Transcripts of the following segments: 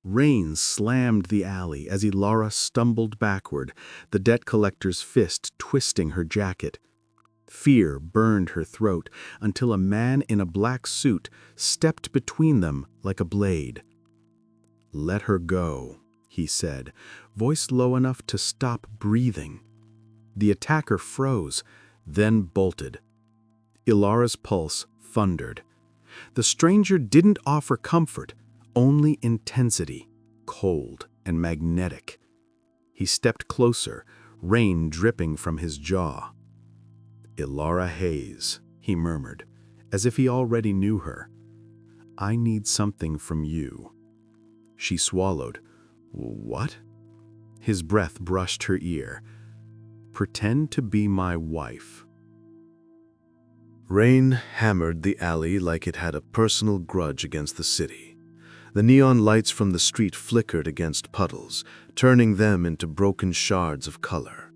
Rain slammed the alley as Ilara stumbled backward, the debt collector's fist twisting her jacket. Fear burned her throat until a man in a black suit stepped between them like a blade. "Let her go," he said, voice low enough to stop breathing. The attacker froze, then bolted. Ilara's pulse thundered. The stranger didn't offer comfort, only intensity, cold and magnetic. He stepped closer, rain dripping from his jaw. "Ilara Hayes," he murmured, as if he already knew her. "I need something from you." She swallowed. "What?" His breath brushed her ear. "Pretend to be my wife." Rain hammered the alley like it had a personal grudge against the city. The neon lights from the street flickered against puddles, turning them into broken shards of color.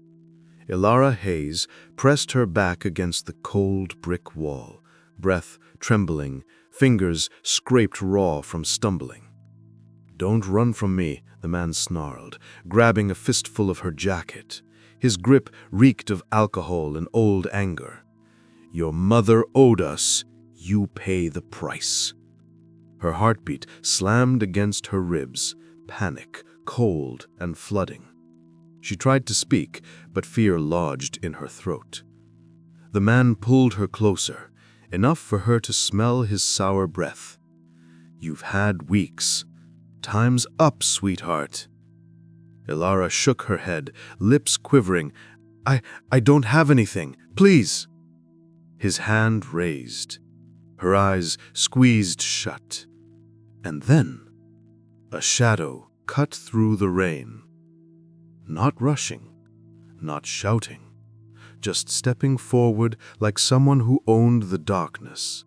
Ilara Hayes pressed her back against the cold brick wall, breath trembling, fingers scraped raw from stumbling. "Don't run from me," the man snarled, grabbing a fistful of her jacket. His grip reeked of alcohol and old anger. "Your mother owed us. You pay the price." Her heartbeat slammed against her ribs, panic, cold and flooding. She tried to speak, but fear lodged in her throat. The man pulled her closer, enough for her to smell his sour breath. "You've had weeks. Time's up, sweetheart." Ilara shook her head, lips quivering. I don't have anything. Please." His hand raised. Her eyes squeezed shut. And then, a shadow cut through the rain. Not rushing, not shouting, just stepping forward like someone who owned the darkness.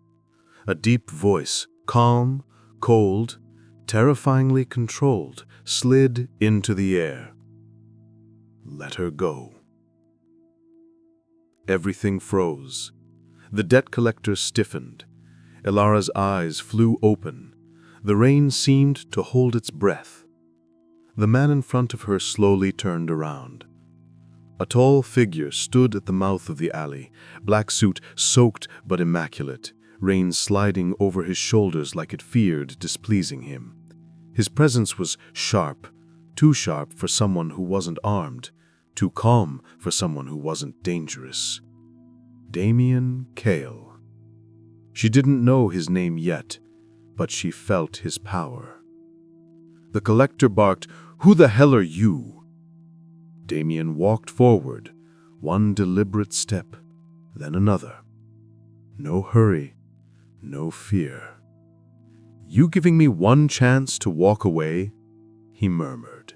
A deep voice, calm, cold, terrifyingly controlled, slid into the air. "Let her go." Everything froze. The debt collector stiffened. Ilara's eyes flew open. The rain seemed to hold its breath. The man in front of her slowly turned around. A tall figure stood at the mouth of the alley, black suit soaked but immaculate, rain sliding over his shoulders like it feared displeasing him. His presence was sharp, too sharp for someone who wasn't armed, too calm for someone who wasn't dangerous. Damian Kale. She didn't know his name yet, but she felt his power. The collector barked, "Who the hell are you?" Damian walked forward, one deliberate step, then another. No hurry, no fear. "You giving me one chance to walk away?" he murmured.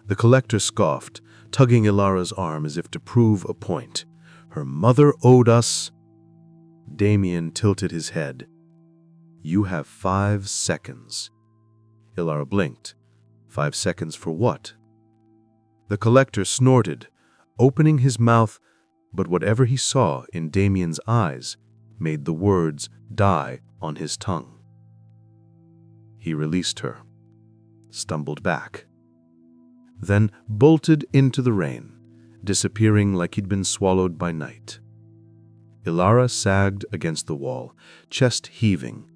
The collector scoffed, tugging Ilara's arm as if to prove a point. "Her mother owed us." Damian tilted his head. "You have 5 seconds." Ilara blinked. 5 seconds for what? The collector snorted, opening his mouth, but whatever he saw in Damian's eyes made the words die on his tongue. He released her, stumbled back, then bolted into the rain, disappearing like he'd been swallowed by night. Ilara sagged against the wall, chest heaving.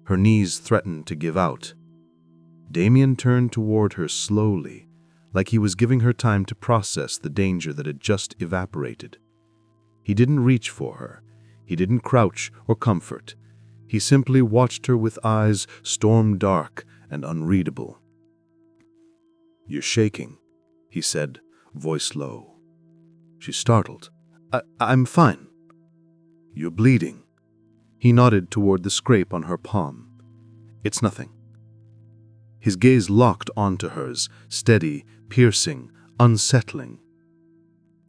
Her knees threatened to give out. Damian turned toward her slowly, like he was giving her time to process the danger that had just evaporated. He didn't reach for her. He didn't crouch or comfort. He simply watched her with eyes storm-dark and unreadable. "You're shaking," he said, voice low. She startled. I'm fine." "You're bleeding." He nodded toward the scrape on her palm. "It's nothing." His gaze locked onto hers, steady, piercing, unsettling.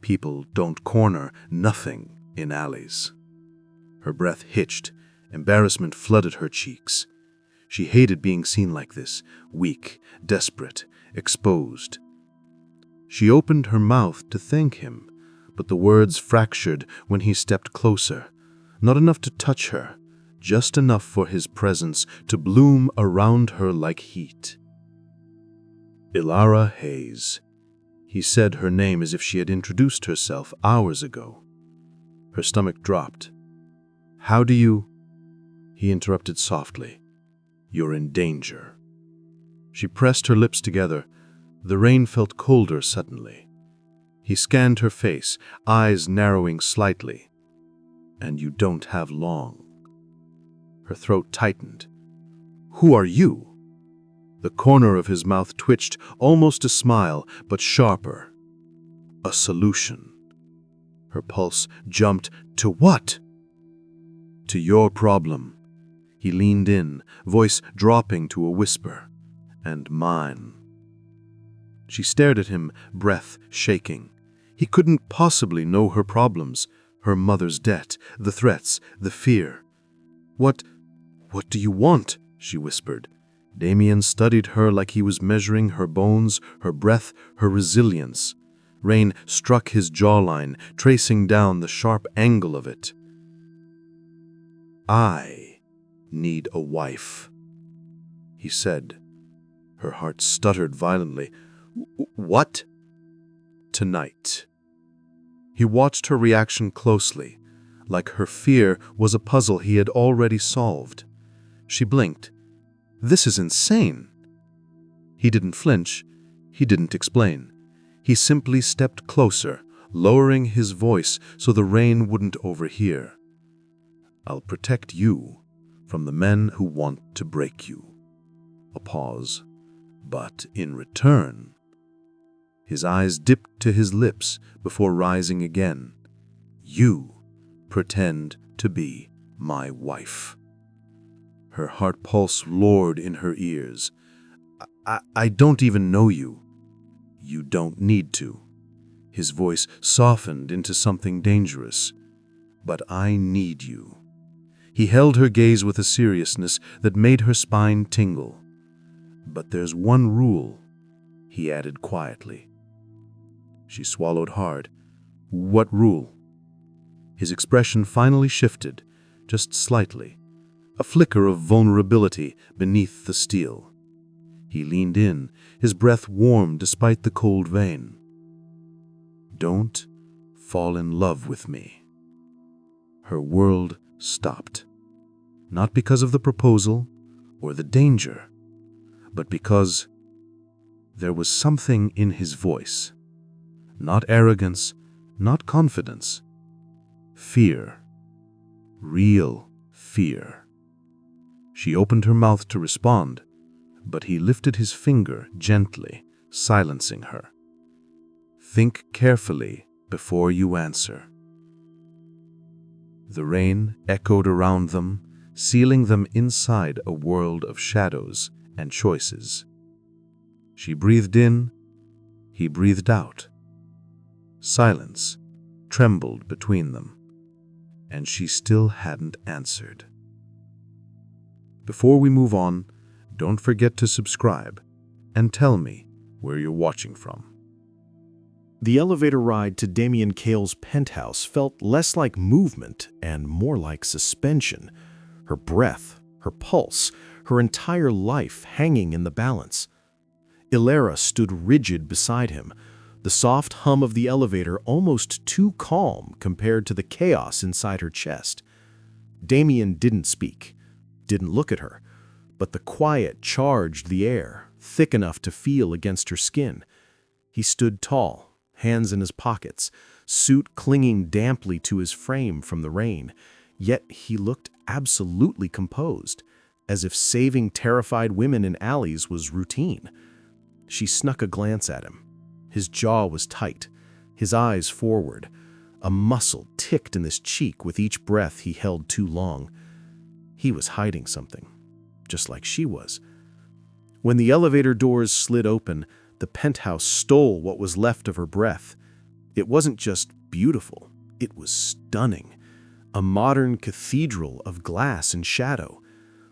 People don't corner nothing in alleys. Her breath hitched. Embarrassment flooded her cheeks. She hated being seen like this, weak, desperate, exposed. She opened her mouth to thank him, but the words fractured when he stepped closer. Not enough to touch her, just enough for his presence to bloom around her like heat. Ilara Hayes. He said her name as if she had introduced herself hours ago. Her stomach dropped. How do you... He interrupted softly. You're in danger. She pressed her lips together. The rain felt colder suddenly. He scanned her face, eyes narrowing slightly. And you don't have long. Her throat tightened. Who are you? The corner of his mouth twitched, almost a smile, but sharper. A solution. Her pulse jumped. To what? To your problem. He leaned in, voice dropping to a whisper. And mine. She stared at him, breath shaking. He couldn't possibly know her problems, her mother's debt, the threats, the fear. What do you want? She whispered. Damian studied her like he was measuring her bones, her breath, her resilience. Rain struck his jawline, tracing down the sharp angle of it. I need a wife, he said. Her heart stuttered violently. What? Tonight. He watched her reaction closely, like her fear was a puzzle he had already solved. She blinked. This is insane. He didn't flinch. He didn't explain. He simply stepped closer, lowering his voice so the rain wouldn't overhear. I'll protect you from the men who want to break you. A pause. But in return... His eyes dipped to his lips before rising again. You pretend to be my wife. Her heart pulse roared in her ears. I don't even know you. You don't need to. His voice softened into something dangerous. But I need you. He held her gaze with a seriousness that made her spine tingle. But there's one rule, he added quietly. She swallowed hard. What rule? His expression finally shifted, just slightly, a flicker of vulnerability beneath the steel. He leaned in, his breath warm despite the cold vein. Don't fall in love with me. Her world stopped. Not because of the proposal or the danger, but because there was something in his voice. Not arrogance, not confidence. Fear. Real fear. She opened her mouth to respond, but he lifted his finger gently, silencing her. Think carefully before you answer. The rain echoed around them, sealing them inside a world of shadows and choices. She breathed in, he breathed out. Silence trembled between them, and she still hadn't answered. Before we move on, don't forget to subscribe and tell me where you're watching from. The elevator ride to Damian Cale's penthouse felt less like movement and more like suspension. Her breath, her pulse, her entire life hanging in the balance. Ilara stood rigid beside him, the soft hum of the elevator almost too calm compared to the chaos inside her chest. Damian didn't speak, didn't look at her, but the quiet charged the air, thick enough to feel against her skin. He stood tall, hands in his pockets, suit clinging damply to his frame from the rain, yet he looked absolutely composed, as if saving terrified women in alleys was routine. She snuck a glance at him. His jaw was tight, his eyes forward. A muscle ticked in his cheek with each breath he held too long. He was hiding something, just like she was. When the elevator doors slid open, the penthouse stole what was left of her breath. It wasn't just beautiful, it was stunning. A modern cathedral of glass and shadow.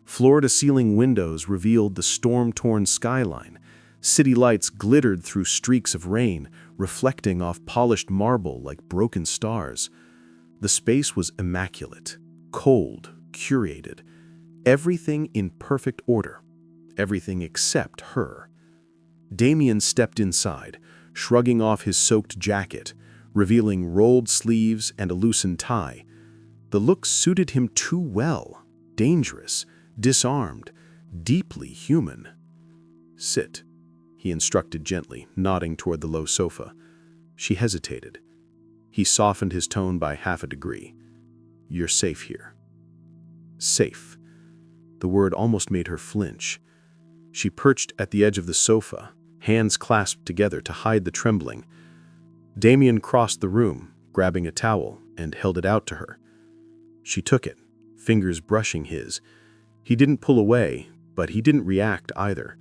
Floor-to-ceiling windows revealed the storm-torn skyline. City lights glittered through streaks of rain, reflecting off polished marble like broken stars. The space was immaculate, cold, curated. Everything in perfect order. Everything except her. Damian stepped inside, shrugging off his soaked jacket, revealing rolled sleeves and a loosened tie. The look suited him too well. Dangerous, disarmed, deeply human. "Sit," he instructed gently, nodding toward the low sofa. She hesitated. He softened his tone by half a degree. "You're safe here." Safe. The word almost made her flinch. She perched at the edge of the sofa, hands clasped together to hide the trembling. Damian crossed the room, grabbing a towel, and held it out to her. She took it, fingers brushing his. He didn't pull away, but he didn't react either,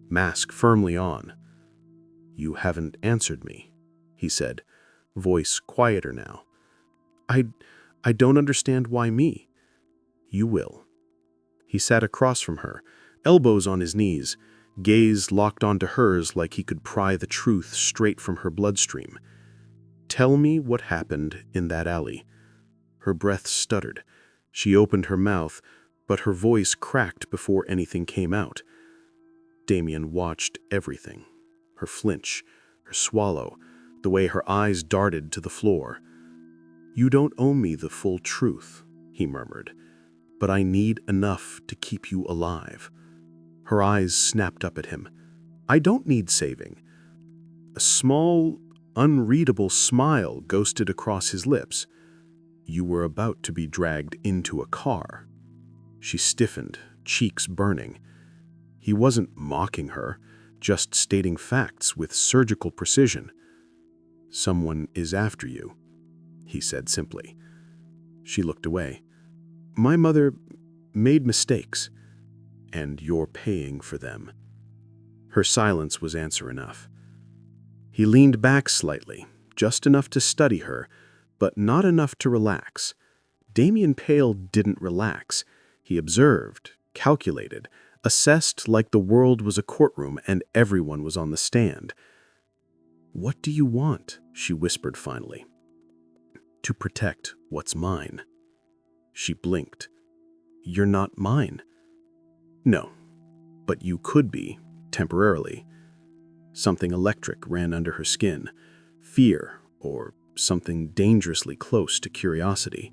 mask firmly on. "You haven't answered me," he said, voice quieter now. I don't understand why me." "You will." He sat across from her, elbows on his knees, gaze locked onto hers like he could pry the truth straight from her bloodstream. "Tell me what happened in that alley." Her breath stuttered. She opened her mouth, but her voice cracked before anything came out. Damian watched everything. Her flinch, her swallow, the way her eyes darted to the floor. "You don't owe me the full truth," he murmured, "but I need enough to keep you alive." Her eyes snapped up at him. "I don't need saving." A small, unreadable smile ghosted across his lips. "You were about to be dragged into a car." She stiffened, cheeks burning. He wasn't mocking her, just stating facts with surgical precision. "Someone is after you," he said simply. She looked away. "My mother made mistakes, and you're paying for them." Her silence was answer enough. He leaned back slightly, just enough to study her, but not enough to relax. Damian Pale didn't relax. He observed, calculated, assessed like the world was a courtroom and everyone was on the stand. "What do you want?" she whispered finally. "To protect what's mine." She blinked. "You're not mine." "No, but you could be, temporarily." Something electric ran under her skin. Fear, or something dangerously close to curiosity.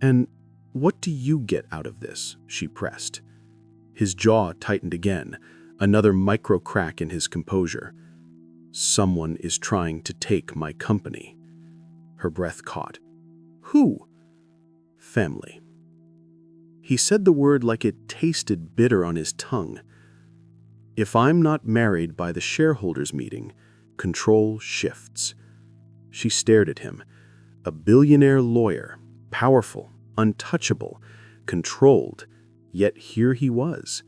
"And what do you get out of this?" she pressed. His jaw tightened again, another micro crack in his composure. "Someone is trying to take my company." Her breath caught. "Who?" "Family." He said the word like it tasted bitter on his tongue. "If I'm not married by the shareholders' meeting, control shifts." She stared at him. A billionaire lawyer, powerful, untouchable, controlled, yet here he was,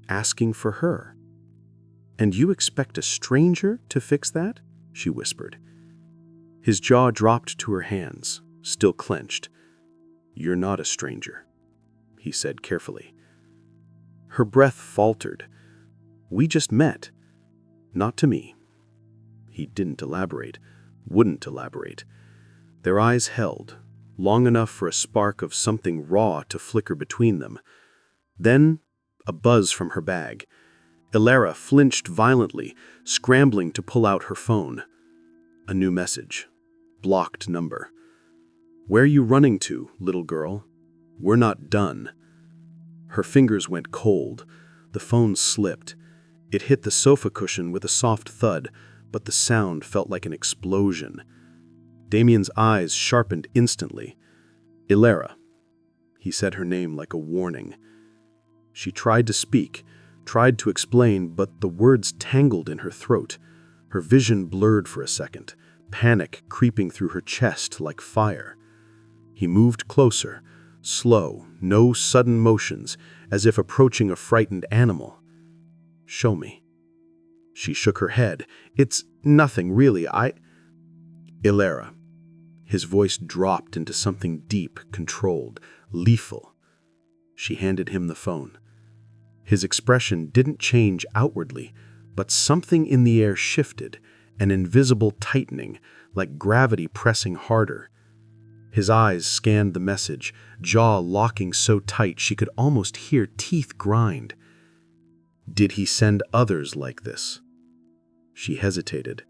asking for her. "And you expect a stranger to fix that?" she whispered. His jaw dropped to her hands, still clenched. "You're not a stranger," he said carefully. Her breath faltered. "We just met." "Not to me." He didn't elaborate, wouldn't elaborate. Their eyes held, long enough for a spark of something raw to flicker between them. Then, a buzz from her bag. Ilara flinched violently, scrambling to pull out her phone. A new message. Blocked number. "Where you running to, little girl? We're not done." Her fingers went cold. The phone slipped. It hit the sofa cushion with a soft thud, but the sound felt like an explosion. Damian's eyes sharpened instantly. "Ilara." He said her name like a warning. She tried to speak, tried to explain, but the words tangled in her throat. Her vision blurred for a second, panic creeping through her chest like fire. He moved closer, slow, no sudden motions, as if approaching a frightened animal. "Show me." She shook her head. "It's nothing, really. Ilara." His voice dropped into something deep, controlled, lethal. She handed him the phone. His expression didn't change outwardly, but something in the air shifted, an invisible tightening, like gravity pressing harder. His eyes scanned the message, jaw locking so tight she could almost hear teeth grind. Did he send others like this? She hesitated.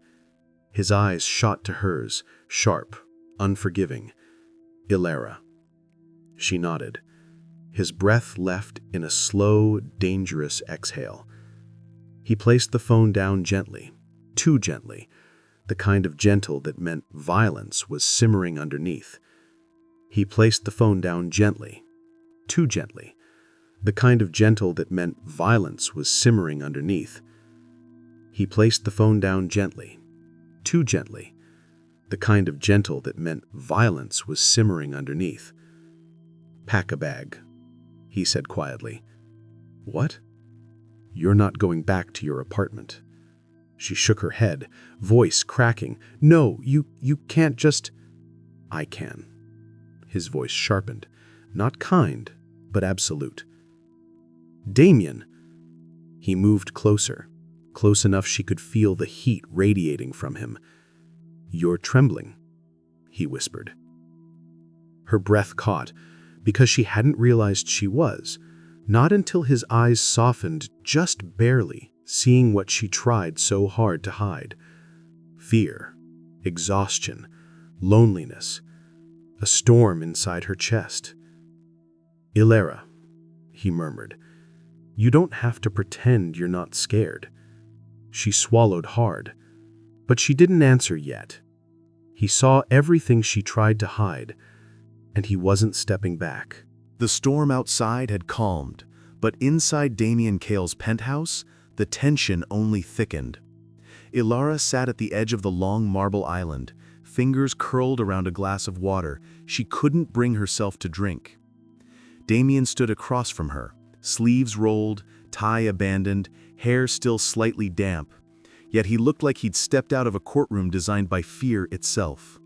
His eyes shot to hers, sharp, unforgiving. "Ilara." She nodded. His breath left in a slow, dangerous exhale. He placed the phone down gently, too gently, the kind of gentle that meant violence was simmering underneath. He placed the phone down gently, too gently, the kind of gentle that meant violence was simmering underneath. He placed the phone down gently, too gently, the kind of gentle that meant violence was simmering underneath. "Pack a bag," he said quietly. "What?" "You're not going back to your apartment." She shook her head, voice cracking. "No, you can't just—" "I can." His voice sharpened, not kind, but absolute. "Damian!" He moved closer, close enough she could feel the heat radiating from him. "You're trembling," he whispered. Her breath caught, because she hadn't realized she was, not until his eyes softened just barely, seeing what she tried so hard to hide. Fear, exhaustion, loneliness, a storm inside her chest. "Ilara," he murmured, "you don't have to pretend you're not scared." She swallowed hard, but she didn't answer yet. He saw everything she tried to hide, and he wasn't stepping back. The storm outside had calmed, but inside Damian Cale's penthouse, the tension only thickened. Ilara sat at the edge of the long marble island, fingers curled around a glass of water she couldn't bring herself to drink. Damian stood across from her, sleeves rolled, tie abandoned, hair still slightly damp, yet he looked like he'd stepped out of a courtroom designed by fear itself.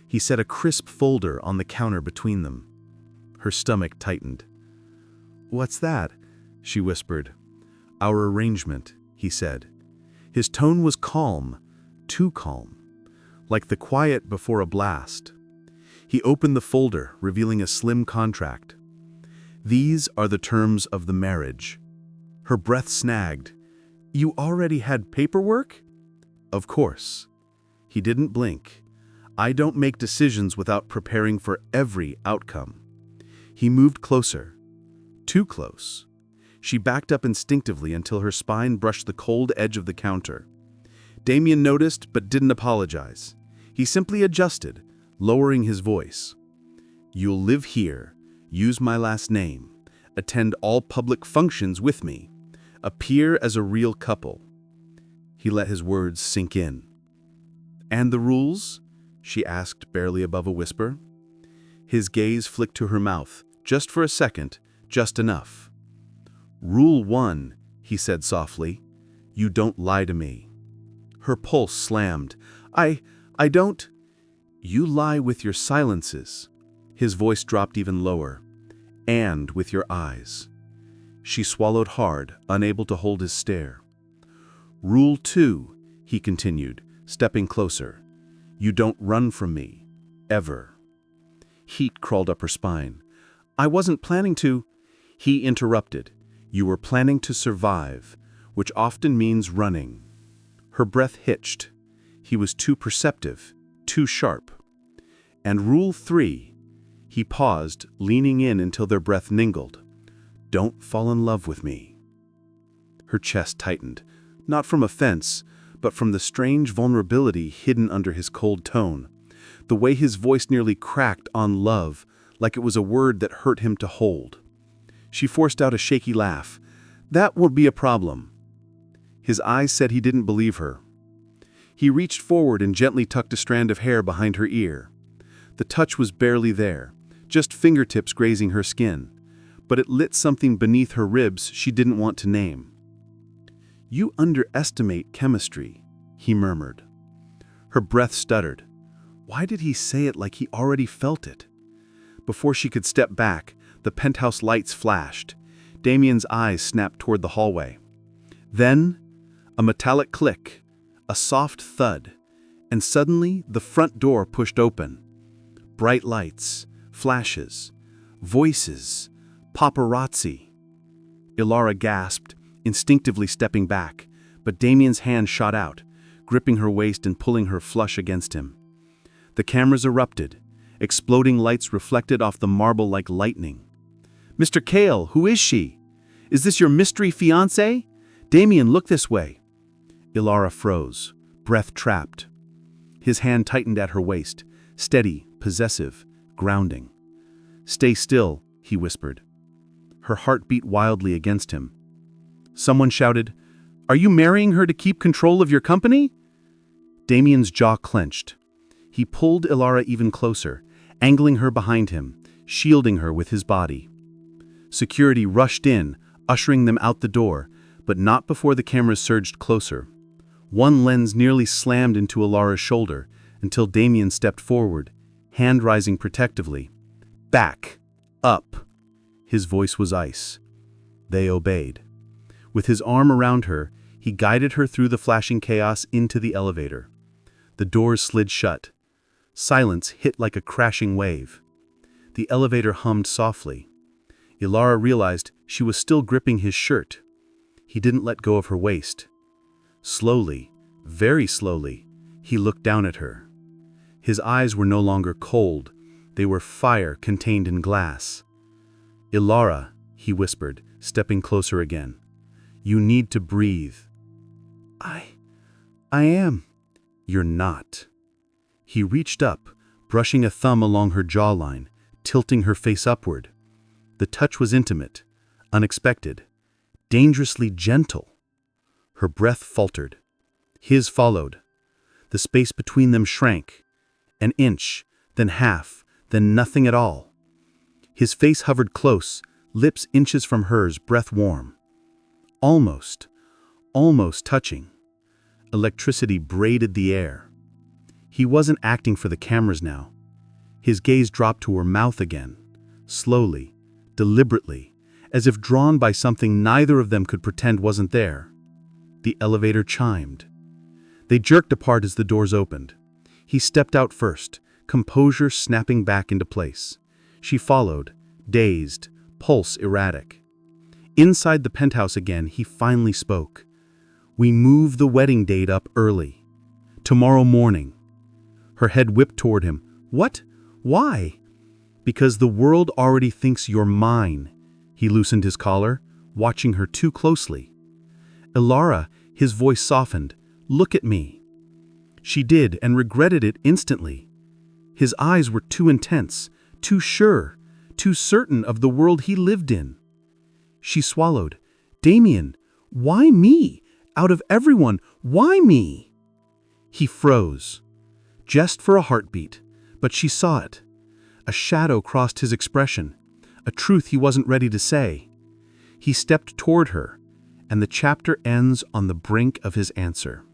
He set a crisp folder on the counter between them. Her stomach tightened. "What's that?" she whispered. "Our arrangement," he said. His tone was calm, too calm, like the quiet before a blast. He opened the folder, revealing a slim contract. "These are the terms of the marriage." Her breath snagged. "You already had paperwork?" "Of course." He didn't blink. "I don't make decisions without preparing for every outcome." He moved closer. Too close. She backed up instinctively until her spine brushed the cold edge of the counter. Damian noticed but didn't apologize. He simply adjusted, lowering his voice. "You'll live here, use my last name, attend all public functions with me, appear as a real couple." He let his words sink in. "And the rules?" she asked, barely above a whisper. His gaze flicked to her mouth, just for a second, just enough. "Rule 1, he said softly, "you don't lie to me." Her pulse slammed. I don't—" "You lie with your silences." His voice dropped even lower. "And with your eyes." She swallowed hard, unable to hold his stare. "Rule 2, he continued, stepping closer. "You don't run from me. Ever." Heat crawled up her spine. "I wasn't planning to—" He interrupted. "You were planning to survive, which often means running." Her breath hitched. He was too perceptive, too sharp. "And rule 3, he paused, leaning in until their breath mingled. "Don't fall in love with me." Her chest tightened, not from offense, but from the strange vulnerability hidden under his cold tone, the way his voice nearly cracked on love, like it was a word that hurt him to hold. She forced out a shaky laugh. "That won't be a problem." His eyes said he didn't believe her. He reached forward and gently tucked a strand of hair behind her ear. The touch was barely there, just fingertips grazing her skin, but it lit something beneath her ribs she didn't want to name. "You underestimate chemistry," he murmured. Her breath stuttered. Why did he say it like he already felt it? Before she could step back, the penthouse lights flashed. Damian's eyes snapped toward the hallway. Then, a metallic click, a soft thud, and suddenly the front door pushed open. Bright lights, flashes, voices, paparazzi. Ilara gasped, instinctively stepping back, but Damian's hand shot out, gripping her waist and pulling her flush against him. The cameras erupted. Exploding lights reflected off the marble like lightning. "Mr. Cale, who is she? Is this your mystery fiancé? Damian, look this way." Ilara froze, breath trapped. His hand tightened at her waist, steady, possessive, grounding. "Stay still," he whispered. Her heart beat wildly against him. Someone shouted, "Are you marrying her to keep control of your company?" Damian's jaw clenched. He pulled Ilara even closer, angling her behind him, shielding her with his body. Security rushed in, ushering them out the door, but not before the cameras surged closer. One lens nearly slammed into Ilara's shoulder until Damian stepped forward, hand rising protectively. "Back! Up!" His voice was ice. They obeyed. With his arm around her, he guided her through the flashing chaos into the elevator. The doors slid shut. Silence hit like a crashing wave. The elevator hummed softly. Ilara realized she was still gripping his shirt. He didn't let go of her waist. Slowly, very slowly, he looked down at her. His eyes were no longer cold. They were fire contained in glass. "Ilara," he whispered, stepping closer again. "You need to breathe." I am." "You're not." He reached up, brushing a thumb along her jawline, tilting her face upward. The touch was intimate, unexpected, dangerously gentle. Her breath faltered. His followed. The space between them shrank. An inch, then half, then nothing at all. His face hovered close, lips inches from hers, breath warm. Almost touching. Electricity braided the air. He wasn't acting for the cameras now. His gaze dropped to her mouth again, slowly, deliberately, as if drawn by something neither of them could pretend wasn't there. The elevator chimed. They jerked apart as the doors opened. He stepped out first, composure snapping back into place. She followed, dazed, pulse erratic. Inside the penthouse again, he finally spoke. "We move the wedding date up early. Tomorrow morning." Her head whipped toward him. "What? Why?" "Because the world already thinks you're mine." He loosened his collar, watching her too closely. "Ilara," his voice softened, "look at me." She did, and regretted it instantly. His eyes were too intense, too sure, too certain of the world he lived in. She swallowed. "Damian, why me? Out of everyone, why me?" He froze. Just for a heartbeat, but she saw it. A shadow crossed his expression, a truth he wasn't ready to say. He stepped toward her, and the chapter ends on the brink of his answer.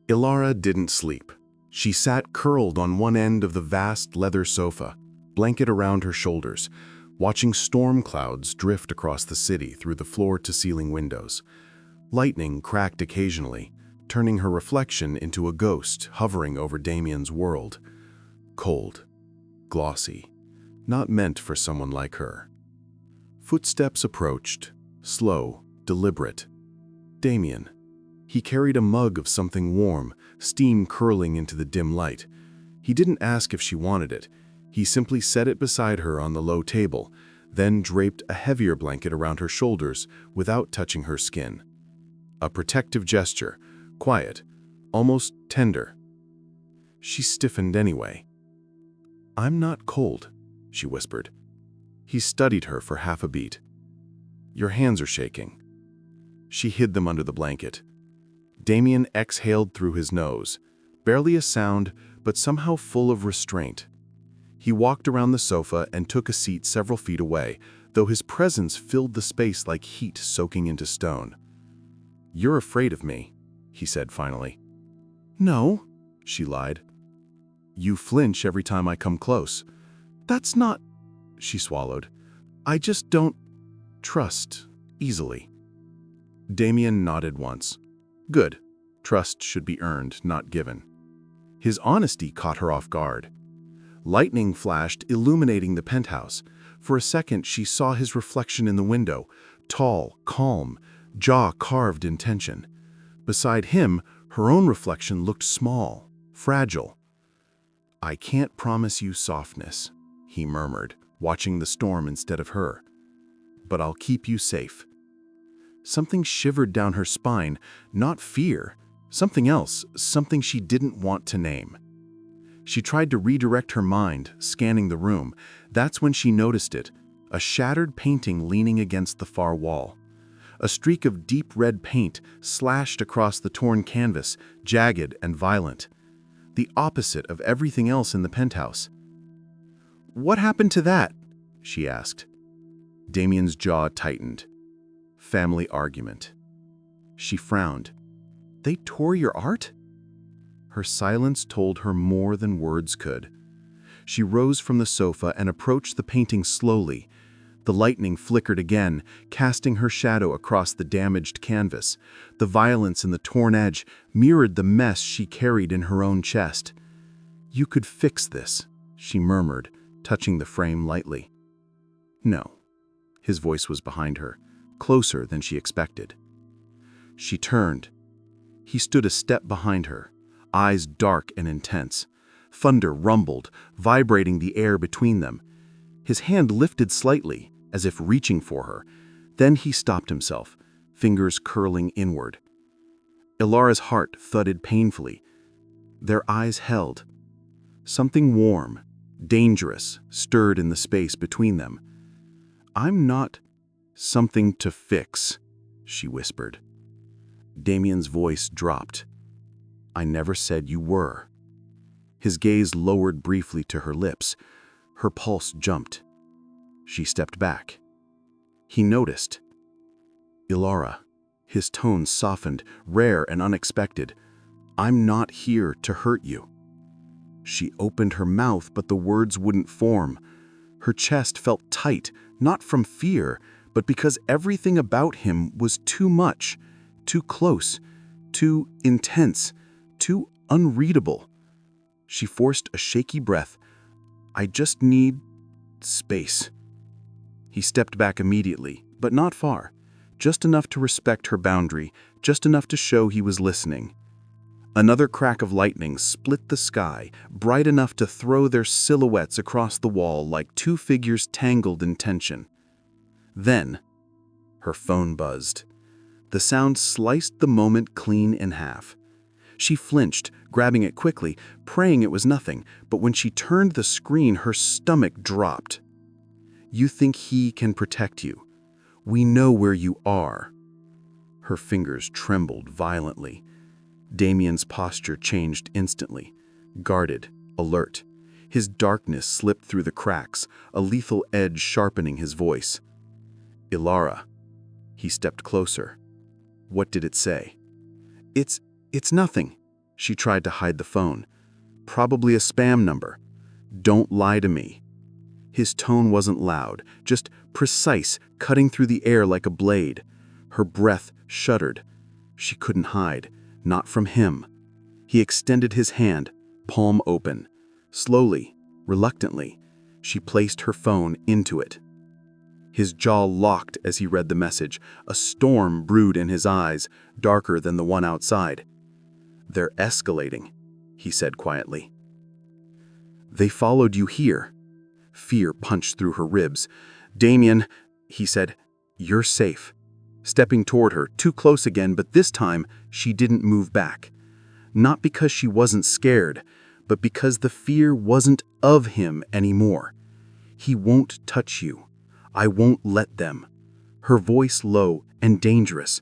Ilara didn't sleep. She sat curled on one end of the vast leather sofa, blanket around her shoulders, watching storm clouds drift across the city through the floor-to-ceiling windows. Lightning cracked occasionally, turning her reflection into a ghost hovering over Damian's world. Cold, glossy, not meant for someone like her. Footsteps approached, slow, deliberate. Damian. He carried a mug of something warm, steam curling into the dim light. He didn't ask if she wanted it. He simply set it beside her on the low table, then draped a heavier blanket around her shoulders without touching her skin. A protective gesture, quiet, almost tender. She stiffened anyway. "I'm not cold," she whispered. He studied her for half a beat. "Your hands are shaking." She hid them under the blanket. Damian exhaled through his nose, barely a sound, but somehow full of restraint. He walked around the sofa and took a seat several feet away, though his presence filled the space like heat soaking into stone. "You're afraid of me," he said finally. "No," she lied. "You flinch every time I come close." "That's not," she swallowed. "I just don't trust easily." Damian nodded once. Good. Trust should be earned, not given. His honesty caught her off guard. Lightning flashed, illuminating the penthouse. For a second, she saw his reflection in the window, tall, calm, jaw carved in tension. Beside him, Her own reflection looked small, fragile. "I can't promise you softness," he murmured, watching the storm instead of her. "But I'll keep you safe." Something shivered down her spine, not fear, something else, something she didn't want to name. She tried to redirect her mind, scanning the room. That's when she noticed it, a shattered painting leaning against the far wall. A streak of deep red paint slashed across the torn canvas, jagged and violent. The opposite of everything else in the penthouse. "What happened to that?" she asked. Damian's jaw tightened. "Family argument." She frowned. "They tore your art?" Her silence told her more than words could. She rose from the sofa and approached the painting slowly. The lightning flickered again, casting her shadow across the damaged canvas. The violence in the torn edge mirrored the mess she carried in her own chest. "You could fix this," she murmured, touching the frame lightly. "No." His voice was behind her, closer than she expected. She turned. He stood a step behind her, eyes dark and intense. Thunder rumbled, vibrating the air between them. His hand lifted slightly, as if reaching for her. Then he stopped himself, fingers curling inward. Ilara's heart thudded painfully. Their eyes held. Something warm, dangerous, stirred in the space between them. "I'm not something to fix," she whispered. Damian's voice dropped. "I never said you were." His gaze lowered briefly to her lips. Her pulse jumped. She stepped back. He noticed. "Ilara." His tone softened, rare and unexpected. "I'm not here to hurt you." She opened her mouth, but the words wouldn't form. Her chest felt tight, not from fear, but because everything about him was too much, too close, too intense, too unreadable. She forced a shaky breath. "I just need space." He stepped back immediately, but not far, just enough to respect her boundary, just enough to show he was listening. Another crack of lightning split the sky, bright enough to throw their silhouettes across the wall like two figures tangled in tension. Then, her phone buzzed. The sound sliced the moment clean in half. She flinched, grabbing it quickly, praying it was nothing, but when she turned the screen, her stomach dropped. "You think he can protect you? We know where you are." Her fingers trembled violently. Damian's posture changed instantly, guarded, alert. His darkness slipped through the cracks, a lethal edge sharpening his voice. "Ilara." He stepped closer. What did it say? It's nothing." She tried to hide the phone. "Probably a spam number. Don't lie to me." His tone wasn't loud, just precise, cutting through the air like a blade. Her breath shuddered. She couldn't hide, not from him. He extended his hand, palm open. Slowly, reluctantly, she placed her phone into it. His jaw locked as he read the message. A storm brewed in his eyes, darker than the one outside. "They're escalating," he said quietly. "They followed you here." Fear punched through her ribs. "Damian," he said, "you're safe." Stepping toward her, too close again, but this time she didn't move back. Not because she wasn't scared, but because the fear wasn't of him anymore. "He won't touch you. I won't let them." Her voice low and dangerous.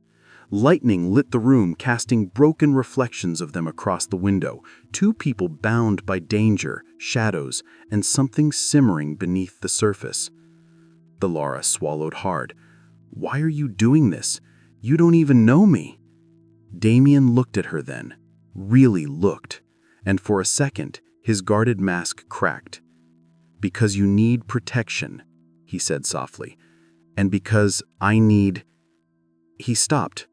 Lightning lit the room, casting broken reflections of them across the window. Two people bound by danger, shadows, and something simmering beneath the surface. Ilara swallowed hard. "Why are you doing this? You don't even know me." Damian looked at her then, really looked, and for a second, his guarded mask cracked. "Because you need protection," he said softly, "and because I need—" He stopped,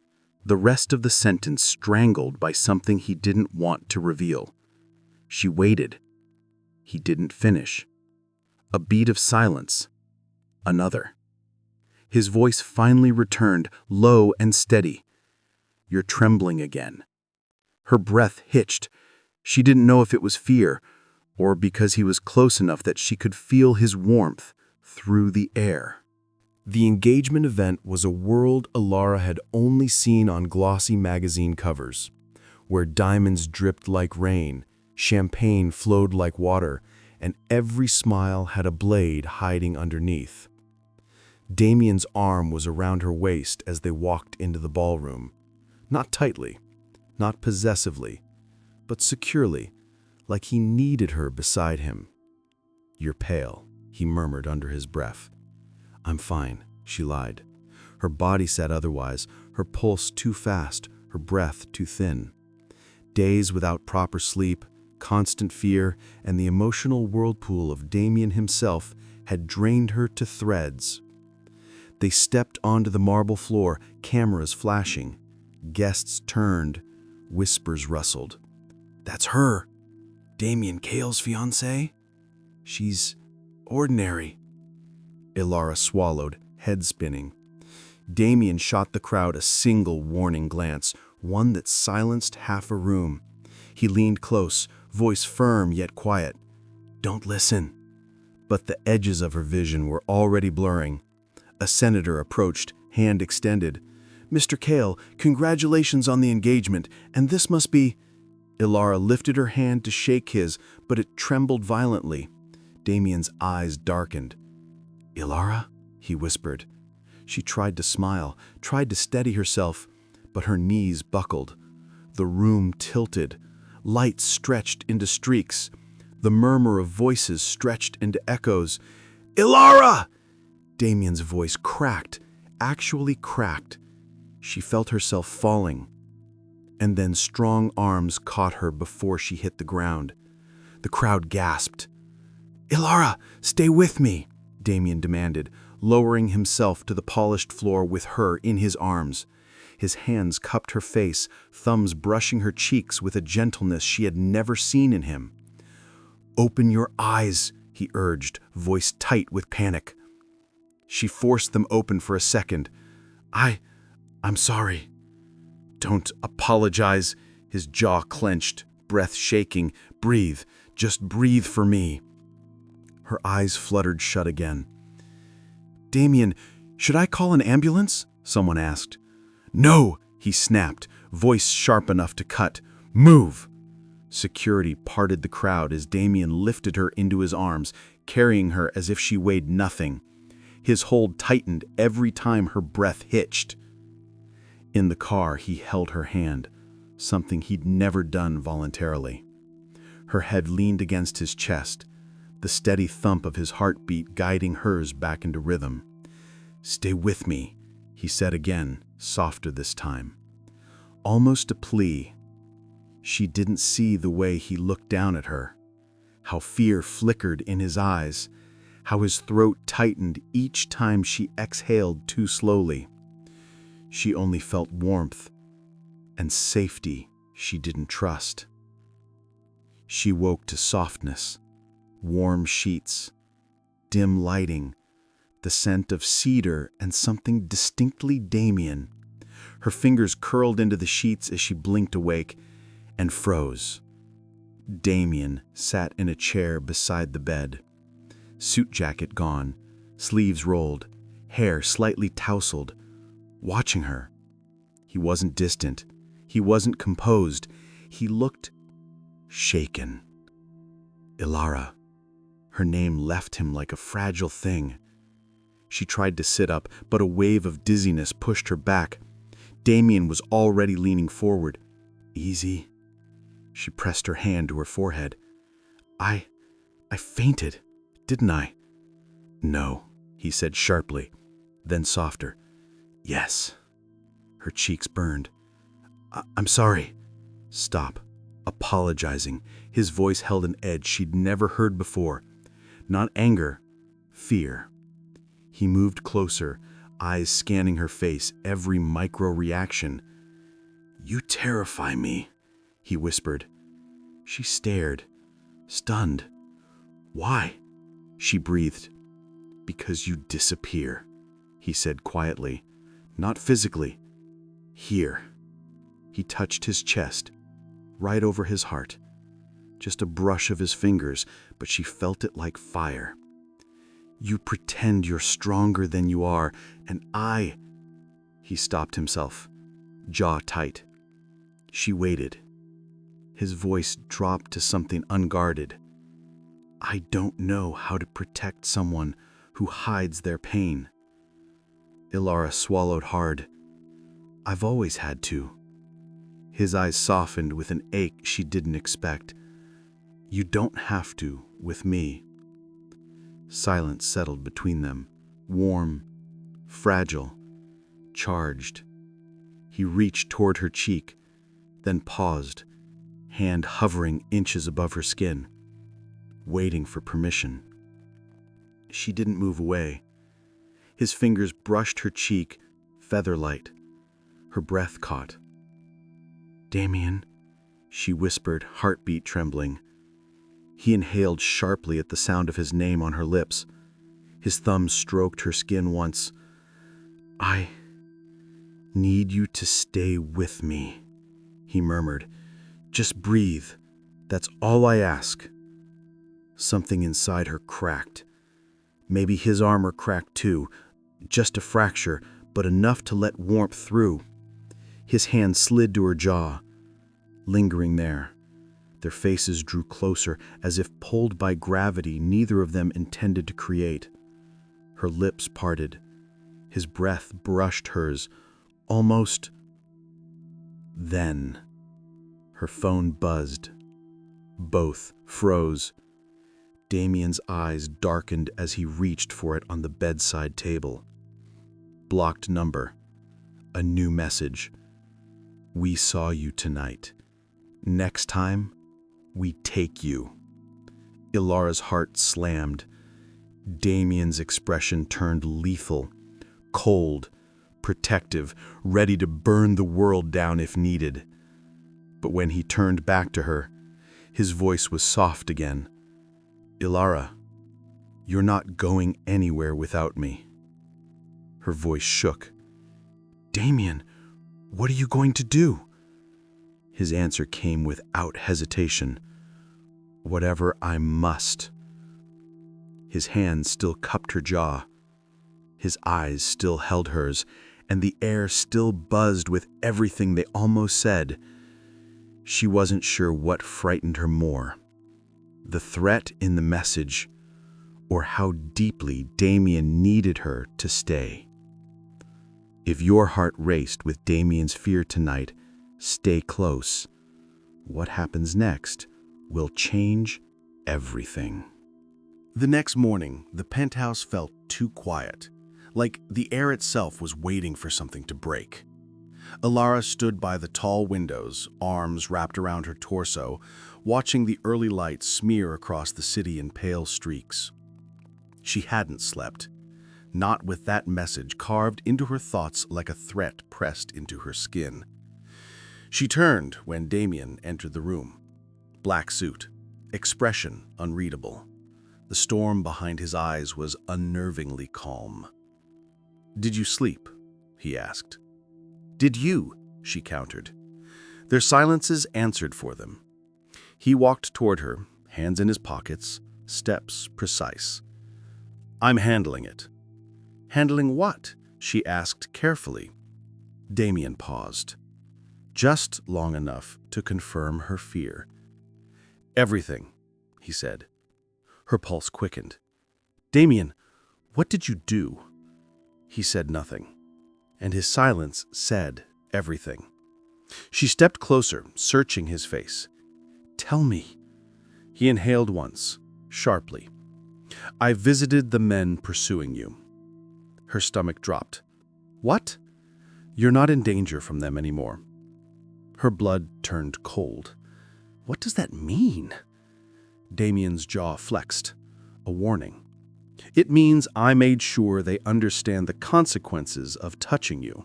the rest of the sentence strangled by something he didn't want to reveal. She waited. He didn't finish. A beat of silence. Another. His voice finally returned, low and steady. "You're trembling again." Her breath hitched. She didn't know if it was fear, or because he was close enough that she could feel his warmth through the air. The engagement event was a world Elara had only seen on glossy magazine covers, where diamonds dripped like rain, champagne flowed like water, and every smile had a blade hiding underneath. Damian's arm was around her waist as they walked into the ballroom. Not tightly, not possessively, but securely, like he needed her beside him. "You're pale," he murmured under his breath. "I'm fine," she lied. Her body said otherwise, her pulse too fast, her breath too thin. Days without proper sleep, constant fear, and the emotional whirlpool of Damian himself had drained her to threads. They stepped onto the marble floor, cameras flashing. Guests turned, whispers rustled. "That's her! Damian Kale's fiancée? She's ordinary." Elara swallowed, head spinning. Damian shot the crowd a single warning glance, one that silenced half a room. He leaned close, voice firm yet quiet. "Don't listen." But the edges of her vision were already blurring. A senator approached, hand extended. "Mr. Kale, congratulations on the engagement, and this must be—" Elara lifted her hand to shake his, but it trembled violently. Damian's eyes darkened. "Elara?" he whispered. She tried to smile, tried to steady herself, but her knees buckled. The room tilted. Light stretched into streaks. The murmur of voices stretched into echoes. "Elara!" Damian's voice cracked, actually cracked. She felt herself falling. And then strong arms caught her before she hit the ground. The crowd gasped. "Elara, stay with me," Damian demanded, lowering himself to the polished floor with her in his arms. His hands cupped her face, thumbs brushing her cheeks with a gentleness she had never seen in him. "Open your eyes," he urged, voice tight with panic. She forced them open for a second. I'm sorry." "Don't apologize." His jaw clenched, breath shaking. "Breathe. Just breathe for me." Her eyes fluttered shut again. "Damian, should I call an ambulance?" someone asked. "No," he snapped, voice sharp enough to cut. "Move." Security parted the crowd as Damian lifted her into his arms, carrying her as if she weighed nothing. His hold tightened every time her breath hitched. In the car, he held her hand, something he'd never done voluntarily. Her head leaned against his chest, the steady thump of his heartbeat guiding hers back into rhythm. "Stay with me," he said again, softer this time. Almost a plea. She didn't see the way he looked down at her, how fear flickered in his eyes, how his throat tightened each time she exhaled too slowly. She only felt warmth and safety she didn't trust. She woke to softness, warm sheets, dim lighting, the scent of cedar and something distinctly Damian. Her fingers curled into the sheets as she blinked awake and froze. Damian sat in a chair beside the bed, suit jacket gone, sleeves rolled, hair slightly tousled, watching her. He wasn't distant. He wasn't composed. He looked shaken. Elara. Her name left him like a fragile thing. She tried to sit up, but a wave of dizziness pushed her back. Damian was already leaning forward. "Easy." She pressed her hand to her forehead. I fainted, didn't I?" "No," he said sharply, then softer. "Yes." Her cheeks burned. I'm sorry." "Stop." Apologizing. His voice held an edge she'd never heard before. Not anger, fear. He moved closer, eyes scanning her face, every micro-reaction. "You terrify me," he whispered. She stared, stunned. "Why?" she breathed. "Because you disappear," he said quietly. "Not physically. Here." He touched his chest. right over his heart. Just a brush of his fingers, but she felt it like fire. "You pretend you're stronger than you are, and I—" He stopped himself, jaw tight. She waited. His voice dropped to something unguarded. "I don't know how to protect someone who hides their pain." Ilara swallowed hard. "I've always had to." His eyes softened with an ache she didn't expect. "You don't have to with me." Silence settled between them, warm, fragile, charged. He reached toward her cheek, then paused, hand hovering inches above her skin, waiting for permission. She didn't move away. His fingers brushed her cheek, feather-light. Her breath caught. "Damian," she whispered, heartbeat trembling. He inhaled sharply at the sound of his name on her lips. His thumb stroked her skin once. "I need you to stay with me," he murmured. "Just breathe. That's all I ask." Something inside her cracked. Maybe his armor cracked too. Just a fracture, but enough to let warmth through. His hand slid to her jaw, lingering there. Their faces drew closer, as if pulled by gravity neither of them intended to create. Her lips parted. His breath brushed hers, almost. Then her phone buzzed. Both froze. Damian's eyes darkened as he reached for it on the bedside table. Blocked number. A new message. "We saw you tonight. Next time, we take you." Ilara's heart slammed. Damian's expression turned lethal, cold, protective, ready to burn the world down if needed. But when he turned back to her, his voice was soft again. "Ilara, you're not going anywhere without me." Her voice shook. "Damian, what are you going to do?" His answer came without hesitation. "Whatever I must." His hand still cupped her jaw. His eyes still held hers, and the air still buzzed with everything they almost said. She wasn't sure what frightened her more, the threat in the message, or how deeply Damian needed her to stay. If your heart raced with Damian's fear tonight, stay close. What happens next will change everything. The next morning, the penthouse felt too quiet, like the air itself was waiting for something to break. Ilara stood by the tall windows, arms wrapped around her torso, watching the early light smear across the city in pale streaks. She hadn't slept, not with that message carved into her thoughts like a threat pressed into her skin. She turned when Damian entered the room. Black suit, expression unreadable. The storm behind his eyes was unnervingly calm. "Did you sleep?" he asked. "Did you?" she countered. Their silences answered for them. He walked toward her, hands in his pockets, steps precise. "I'm handling it." "Handling what?" she asked carefully. Damian paused, just long enough to confirm her fear. "Everything," he said. Her pulse quickened. "Damian, what did you do?" He said nothing, and his silence said everything. She stepped closer, searching his face. "Tell me." He inhaled once, sharply. "I visited the men pursuing you." Her stomach dropped. "What?" "You're not in danger from them anymore." Her blood turned cold. What does that mean? Damian's jaw flexed, a warning. "It means I made sure they understand the consequences of touching you."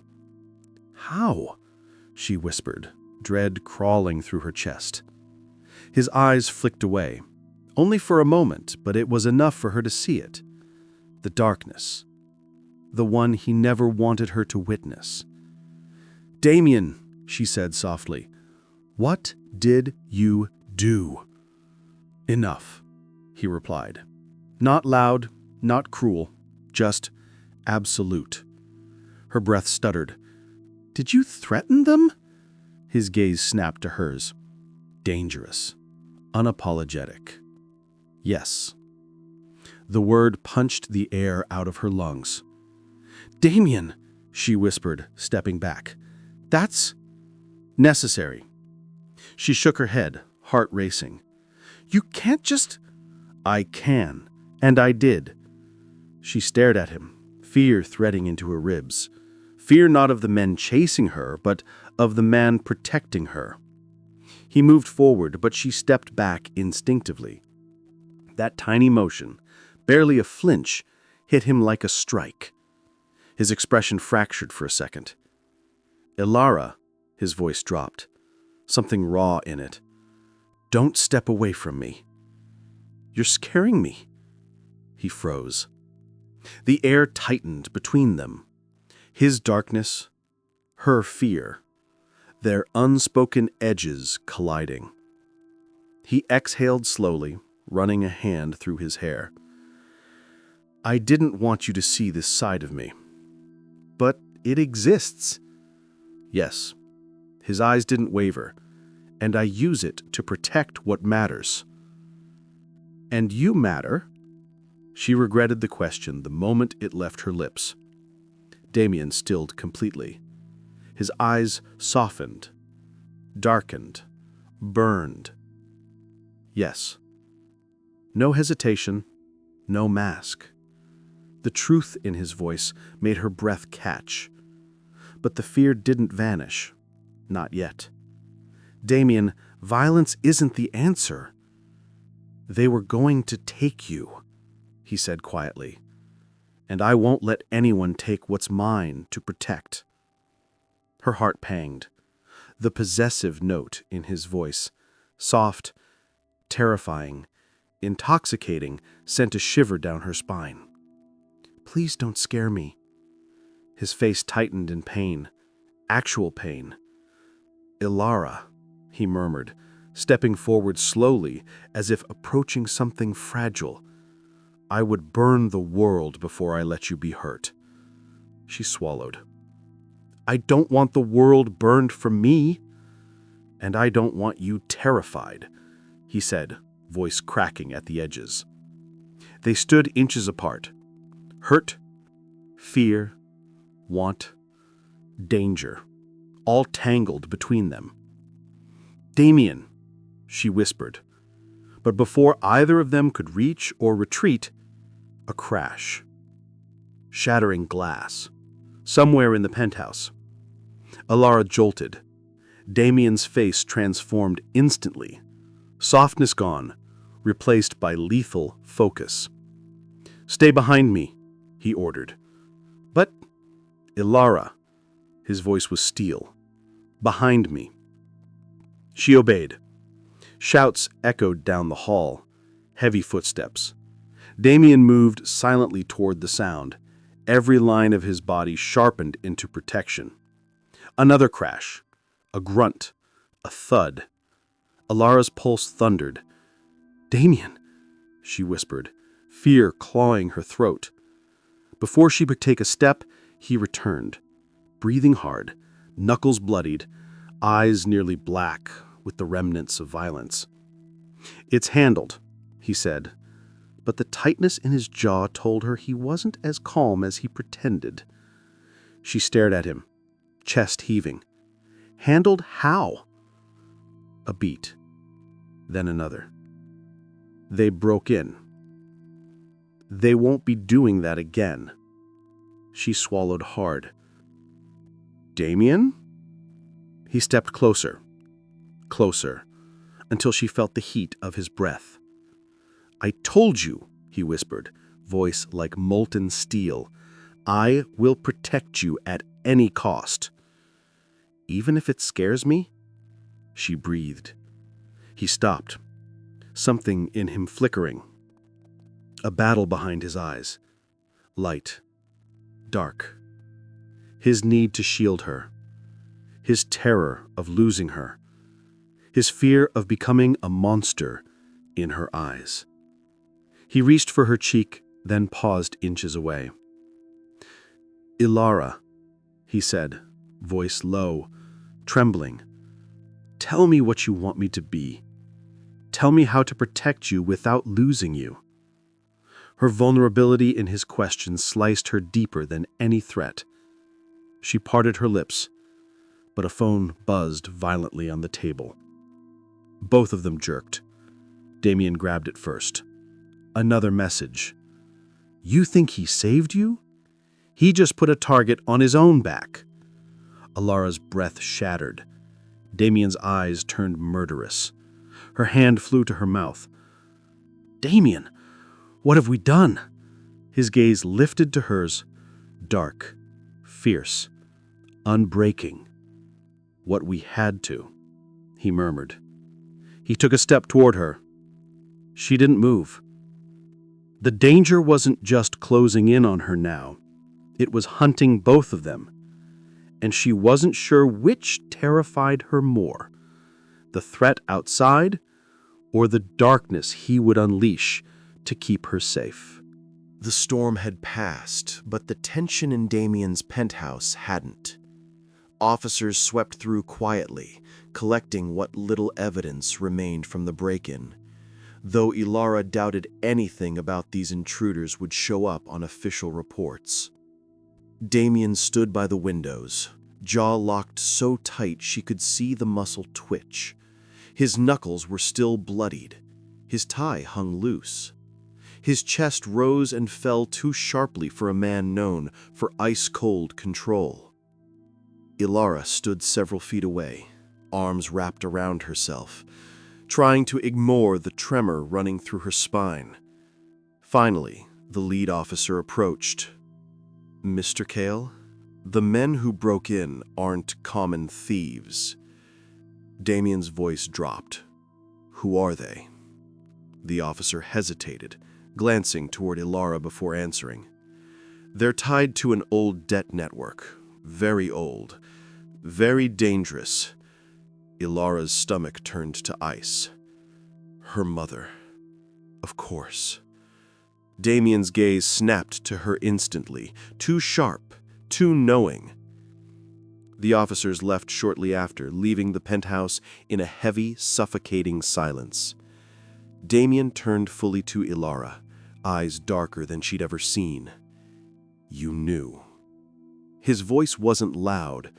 "How?" she whispered, dread crawling through her chest. His eyes flicked away, only for a moment, but it was enough for her to see it. The darkness. The one he never wanted her to witness. "Damian," she said softly, "What did you do?" "Enough," he replied. Not loud, not cruel, just absolute. Her breath stuttered. "Did you threaten them?" His gaze snapped to hers. Dangerous. Unapologetic. Yes. The word punched the air out of her lungs. "Damian," she whispered, stepping back. "That's necessary." She shook her head, heart racing. "You can't just—" "I can, and I did." She stared at him, fear threading into her ribs. Fear not of the men chasing her, but of the man protecting her. He moved forward, but she stepped back instinctively. That tiny motion, barely a flinch, hit him like a strike. His expression fractured for a second. "Ilara," his voice dropped, something raw in it. "Don't step away from me. You're scaring me." He froze. The air tightened between them. His darkness, her fear, their unspoken edges colliding. He exhaled slowly, running a hand through his hair. "I didn't want you to see this side of me. But it exists." "Yes." His eyes didn't waver. "And I use it to protect what matters." "And you matter?" She regretted the question the moment it left her lips. Damian stilled completely. His eyes softened, darkened, burned. Yes. No hesitation, no mask. The truth in his voice made her breath catch. But the fear didn't vanish. Not yet. "Damian, violence isn't the answer." "They were going to take you," he said quietly. "And I won't let anyone take what's mine to protect." Her heart panged. The possessive note in his voice, soft, terrifying, intoxicating, sent a shiver down her spine. "Please don't scare me." His face tightened in pain, actual pain. "Ilara," he murmured, stepping forward slowly as if approaching something fragile. "I would burn the world before I let you be hurt." She swallowed. "I don't want the world burned for me." "And I don't want you terrified," he said, voice cracking at the edges. They stood inches apart. Hurt, fear, want, danger, all tangled between them. "Damian," she whispered. But before either of them could reach or retreat, a crash. Shattering glass. Somewhere in the penthouse. Ilara jolted. Damian's face transformed instantly. Softness gone, replaced by lethal focus. "Stay behind me," he ordered. "But, Ilara," his voice was steel. "Behind me." She obeyed. Shouts echoed down the hall. Heavy footsteps. Damian moved silently toward the sound, every line of his body sharpened into protection. Another crash. A grunt. A thud. Ilara's pulse thundered. "Damian," she whispered, fear clawing her throat. Before she could take a step, he returned, breathing hard, knuckles bloodied, eyes nearly black with the remnants of violence. "It's handled," he said, but the tightness in his jaw told her he wasn't as calm as he pretended. She stared at him, chest heaving. "Handled how?" A beat, then another. "They broke in." "They won't be doing that again." She swallowed hard. "Damian?" He stepped closer, until she felt the heat of his breath. "I told you," he whispered, voice like molten steel, "I will protect you at any cost." "Even if it scares me?" She breathed. He stopped, something in him flickering. A battle behind his eyes. Light. Dark. His need to shield her. His terror of losing her. his fear of becoming a monster in her eyes. He reached for her cheek, then paused inches away. "Ilara," he said, voice low, trembling. "Tell me what you want me to be. Tell me how to protect you without losing you." Her vulnerability in his question sliced her deeper than any threat. She parted her lips, but a phone buzzed violently on the table. Both of them jerked. Damian grabbed it first. Another message. "You think he saved you? He just put a target on his own back." Ilara's breath shattered. Damian's eyes turned murderous. Her hand flew to her mouth. "Damian, what have we done?" His gaze lifted to hers, dark, fierce, unbreaking. "What we had to," he murmured. He took a step toward her. She didn't move. The danger wasn't just closing in on her now. It was hunting both of them. And she wasn't sure which terrified her more, the threat outside or the darkness he would unleash to keep her safe. The storm had passed, but the tension in Damian's penthouse hadn't. Officers swept through quietly, collecting what little evidence remained from the break-in, though Ilara doubted anything about these intruders would show up on official reports. Damian stood by the windows, jaw locked so tight she could see the muscle twitch. His knuckles were still bloodied. His tie hung loose. His chest rose and fell too sharply for a man known for ice-cold control. Ilara stood several feet away, arms wrapped around herself, trying to ignore the tremor running through her spine. Finally, the lead officer approached. "Mr. Cale, the men who broke in aren't common thieves." Damian's voice dropped. "Who are they?" The officer hesitated, glancing toward Ilara before answering. "They're tied to an old debt network. Very old. Very dangerous." Ilara's stomach turned to ice. Her mother. Of course. Damian's gaze snapped to her instantly, too sharp, too knowing. The officers left shortly after, leaving the penthouse in a heavy, suffocating silence. Damian turned fully to Ilara, eyes darker than she'd ever seen. "You knew." His voice wasn't loud.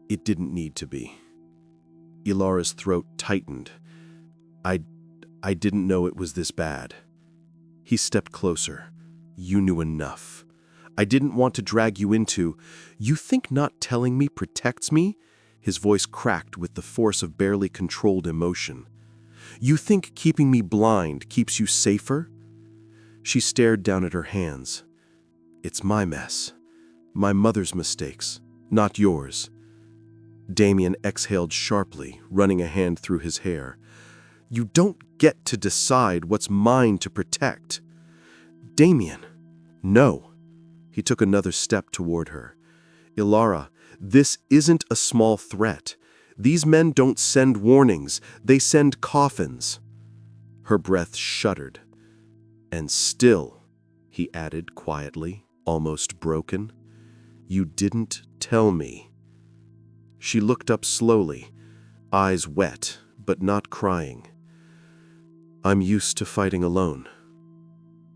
It didn't need to be. Ilara's throat tightened. I didn't know it was this bad." He stepped closer. "You knew enough. I didn't want to drag you into... You think not telling me protects me?" His voice cracked with the force of barely controlled emotion. "You think keeping me blind keeps you safer?" She stared down at her hands. "It's my mess. My mother's mistakes, not yours." Damian exhaled sharply, running a hand through his hair. "You don't get to decide what's mine to protect." "Damian, no." He took another step toward her. "Ilara, this isn't a small threat. These men don't send warnings, they send coffins." Her breath shuddered. "And still," he added quietly, almost broken, "you didn't tell me." She looked up slowly, eyes wet, but not crying. "I'm used to fighting alone."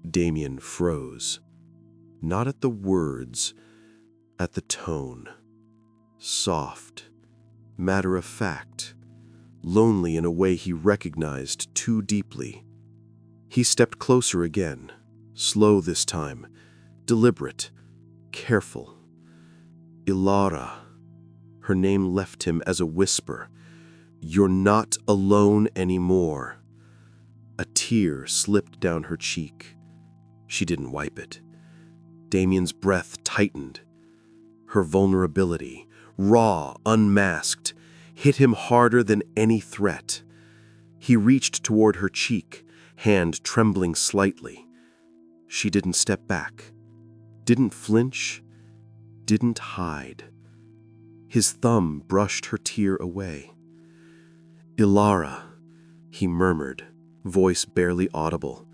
Damian froze. Not at the words, at the tone. Soft, matter-of-fact, lonely in a way he recognized too deeply. He stepped closer again, slow this time, deliberate, careful. "Ilara." Her name left him as a whisper. "You're not alone anymore." A tear slipped down her cheek. She didn't wipe it. Damian's breath tightened. Her vulnerability, raw, unmasked, hit him harder than any threat. He reached toward her cheek, hand trembling slightly. She didn't step back, didn't flinch, didn't hide. His thumb brushed her tear away. "Ilara," he murmured, voice barely audible.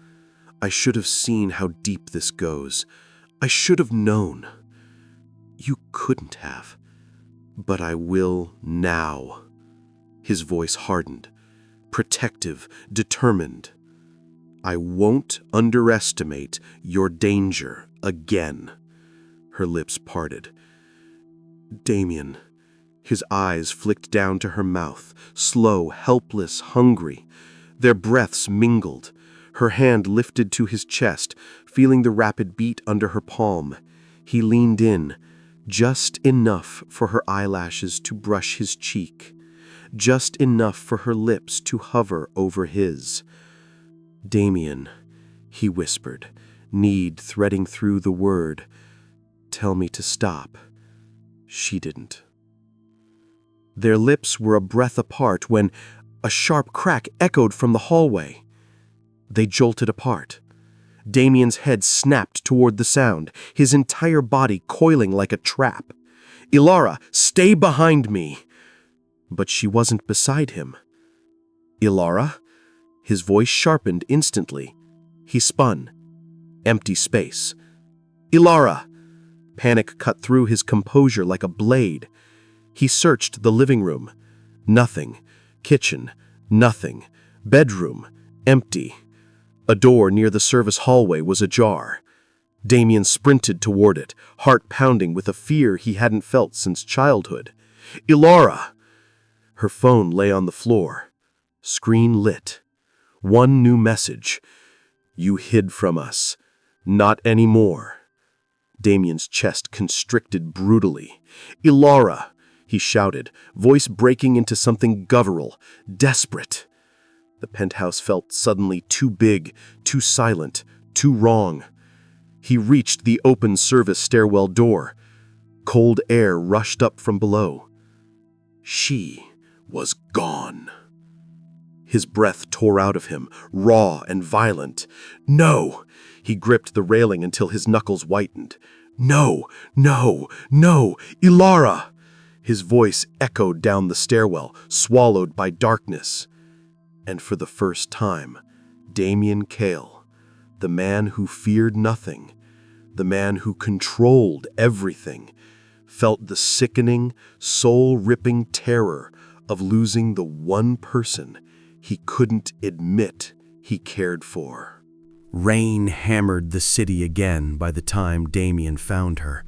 "I should have seen how deep this goes. I should have known." "You couldn't have. But I will now." His voice hardened, protective, determined. "I won't underestimate your danger again." Her lips parted. "Damian." His eyes flicked down to her mouth, slow, helpless, hungry. Their breaths mingled. Her hand lifted to his chest, feeling the rapid beat under her palm. He leaned in, just enough for her eyelashes to brush his cheek, just enough for her lips to hover over his. "Damian," he whispered, need threading through the word. "Tell me to stop." She didn't. Their lips were a breath apart when a sharp crack echoed from the hallway. They jolted apart. Damian's head snapped toward the sound, his entire body coiling like a trap. "Ilara, stay behind me!" But she wasn't beside him. "Ilara?" His voice sharpened instantly. He spun. Empty space. "Ilara!" Panic cut through his composure like a blade. He searched the living room. Nothing. Kitchen. Nothing. Bedroom. Empty. A door near the service hallway was ajar. Damian sprinted toward it, heart pounding with a fear he hadn't felt since childhood. "Ilara!" Her phone lay on the floor. Screen lit. One new message. "You hid from us. Not anymore." Damian's chest constricted brutally. "Ilara!" he shouted, voice breaking into something guttural, desperate. The penthouse felt suddenly too big, too silent, too wrong. He reached the open service stairwell door. Cold air rushed up from below. She was gone. His breath tore out of him, raw and violent. "No!" He gripped the railing until his knuckles whitened. "No, no, no, Ilara!" His voice echoed down the stairwell, swallowed by darkness. And for the first time, Damian Kale, the man who feared nothing, the man who controlled everything, felt the sickening, soul-ripping terror of losing the one person he couldn't admit he cared for. Rain hammered the city again by the time Damian found her.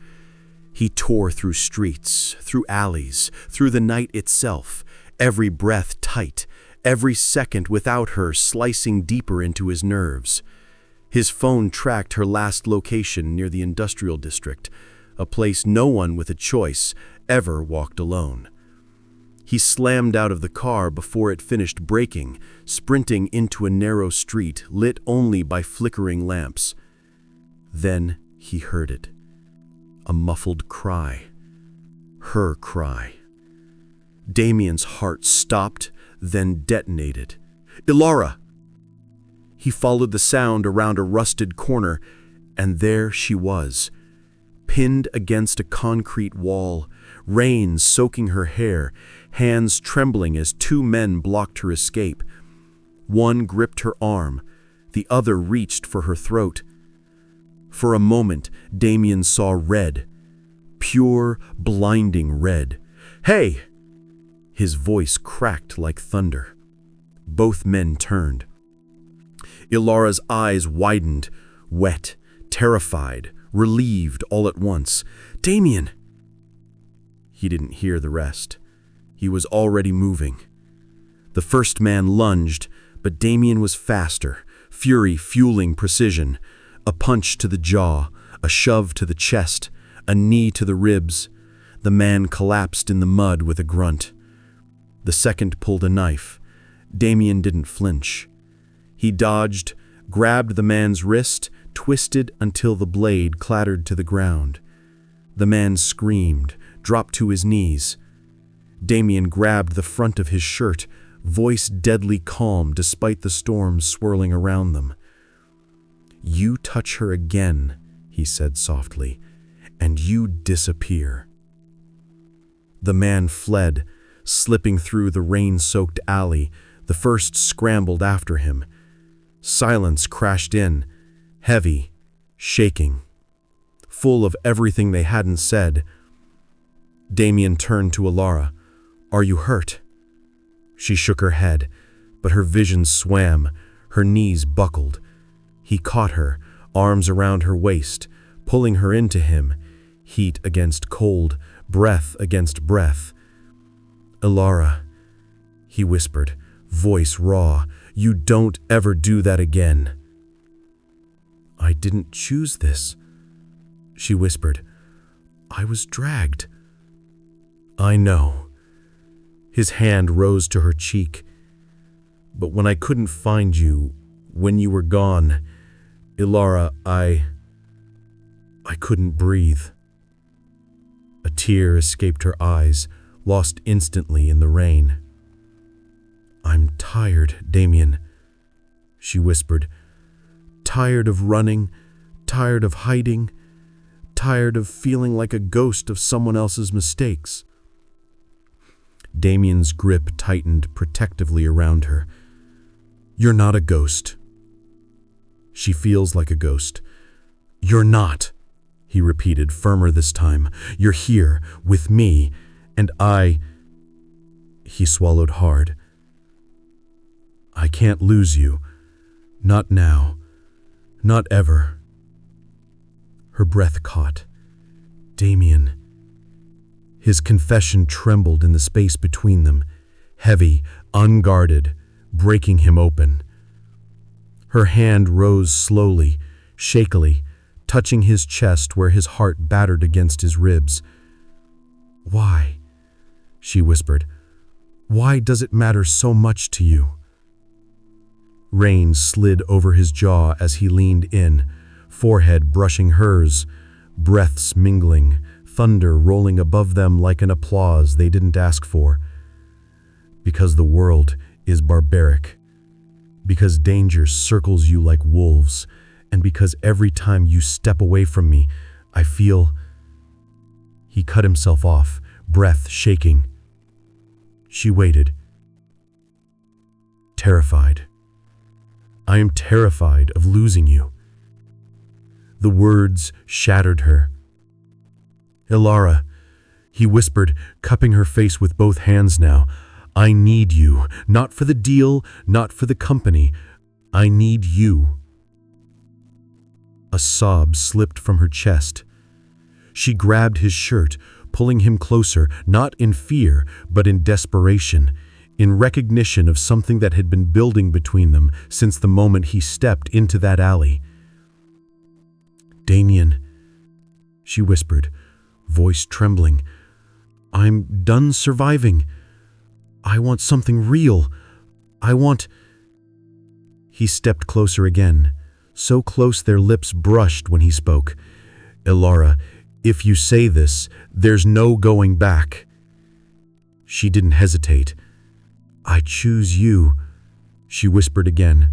He tore through streets, through alleys, through the night itself, every breath tight, every second without her slicing deeper into his nerves. His phone tracked her last location near the industrial district, a place no one with a choice ever walked alone. He slammed out of the car before it finished braking, sprinting into a narrow street lit only by flickering lamps. Then he heard it. A muffled cry. Her cry. Damian's heart stopped, then detonated. "Ilara!" He followed the sound around a rusted corner, and there she was, pinned against a concrete wall, rain soaking her hair, hands trembling as two men blocked her escape. One gripped her arm, the other reached for her throat. For a moment, Damian saw red, pure, blinding red. "Hey!" His voice cracked like thunder. Both men turned. Ilara's eyes widened, wet, terrified, relieved all at once. "Damian!" He didn't hear the rest. He was already moving. The first man lunged, but Damian was faster, fury fueling precision. A punch to the jaw, a shove to the chest, a knee to the ribs. The man collapsed in the mud with a grunt. The second pulled a knife. Damian didn't flinch. He dodged, grabbed the man's wrist, twisted until the blade clattered to the ground. The man screamed, dropped to his knees. Damian grabbed the front of his shirt, voice deadly calm despite the storm swirling around them. "You touch her again," he said softly, "and you disappear." The man fled, slipping through the rain-soaked alley. The first scrambled after him. Silence crashed in, heavy, shaking, full of everything they hadn't said. Damian turned to Elara. "Are you hurt?" She shook her head, but her vision swam, her knees buckled. He caught her, arms around her waist, pulling her into him, heat against cold, breath against breath. "Elara," he whispered, voice raw, "you don't ever do that again." "I didn't choose this," she whispered. "I was dragged." "I know." His hand rose to her cheek. "But when I couldn't find you, when you were gone, Elara, I couldn't breathe." A tear escaped her eyes, lost instantly in the rain. "I'm tired, Damian," she whispered. "Tired of running, tired of hiding, tired of feeling like a ghost of someone else's mistakes." Damian's grip tightened protectively around her. "You're not a ghost." "She feels like a ghost." "You're not," he repeated, firmer this time. "You're here, with me, and I—" He swallowed hard. "I can't lose you. Not now. Not ever." Her breath caught. Damian. His confession trembled in the space between them, heavy, unguarded, breaking him open. Her hand rose slowly, shakily, touching his chest where his heart battered against his ribs. "Why?" she whispered. "Why does it matter so much to you?" Rain slid over his jaw as he leaned in, forehead brushing hers, breaths mingling, thunder rolling above them like an applause they didn't ask for. "Because the world is barbaric. Because danger circles you like wolves, and because every time you step away from me, I feel—" He cut himself off, breath shaking. She waited. Terrified. "I am terrified of losing you." The words shattered her. "Elara," he whispered, cupping her face with both hands now, "I need you, not for the deal, not for the company. I need you." A sob slipped from her chest. She grabbed his shirt, pulling him closer, not in fear, but in desperation, in recognition of something that had been building between them since the moment he stepped into that alley. "Damian," she whispered, voice trembling, "I'm done surviving. I want something real. I want—" He stepped closer again, so close their lips brushed when he spoke. "Elara, if you say this, there's no going back." She didn't hesitate. "I choose you," she whispered again.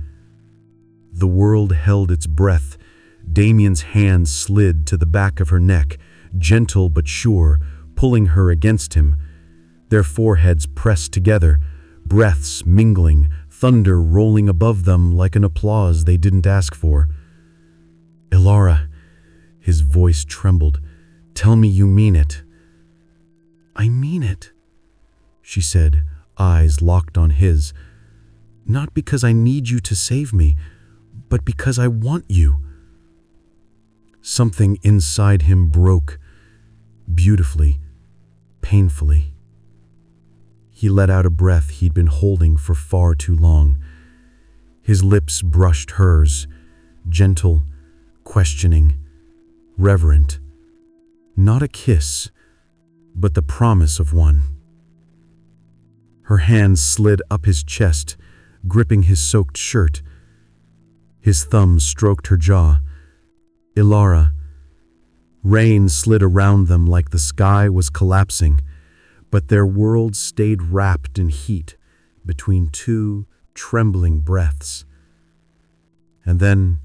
The world held its breath. Damian's hand slid to the back of her neck, gentle but sure, pulling her against him. Their foreheads pressed together, breaths mingling, thunder rolling above them like an applause they didn't ask for. "Elara," his voice trembled, "tell me you mean it." "I mean it," she said, eyes locked on his. "Not because I need you to save me, but because I want you." Something inside him broke, beautifully, painfully. He let out a breath he'd been holding for far too long. His lips brushed hers, gentle, questioning, reverent. Not a kiss, but the promise of one. Her hand slid up his chest, gripping his soaked shirt. His thumbs stroked her jaw. "Elara." Rain slid around them like the sky was collapsing, but their world stayed wrapped in heat between two trembling breaths. And then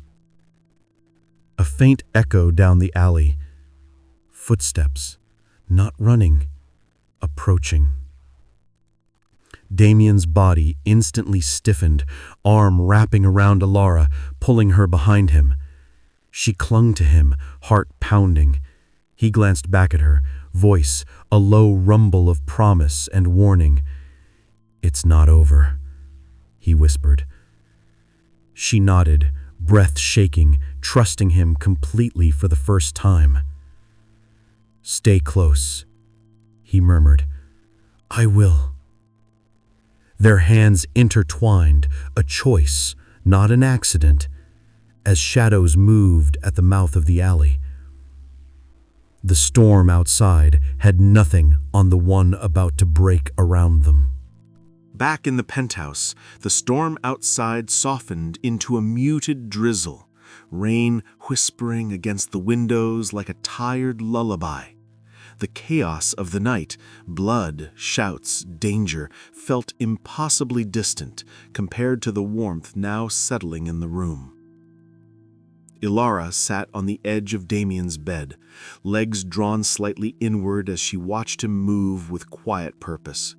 a faint echo down the alley. Footsteps, not running, approaching. Damian's body instantly stiffened, arm wrapping around Alara, pulling her behind him. She clung to him, heart pounding. He glanced back at her, voice a low rumble of promise and warning. "It's not over," he whispered. She nodded, breath shaking, trusting him completely for the first time. "Stay close," he murmured. "I will." Their hands intertwined, a choice, not an accident, as shadows moved at the mouth of the alley. The storm outside had nothing on the one about to break around them. Back in the penthouse, the storm outside softened into a muted drizzle, rain whispering against the windows like a tired lullaby. The chaos of the night, blood, shouts, danger, felt impossibly distant compared to the warmth now settling in the room. Alara sat on the edge of Damian's bed, legs drawn slightly inward as she watched him move with quiet purpose.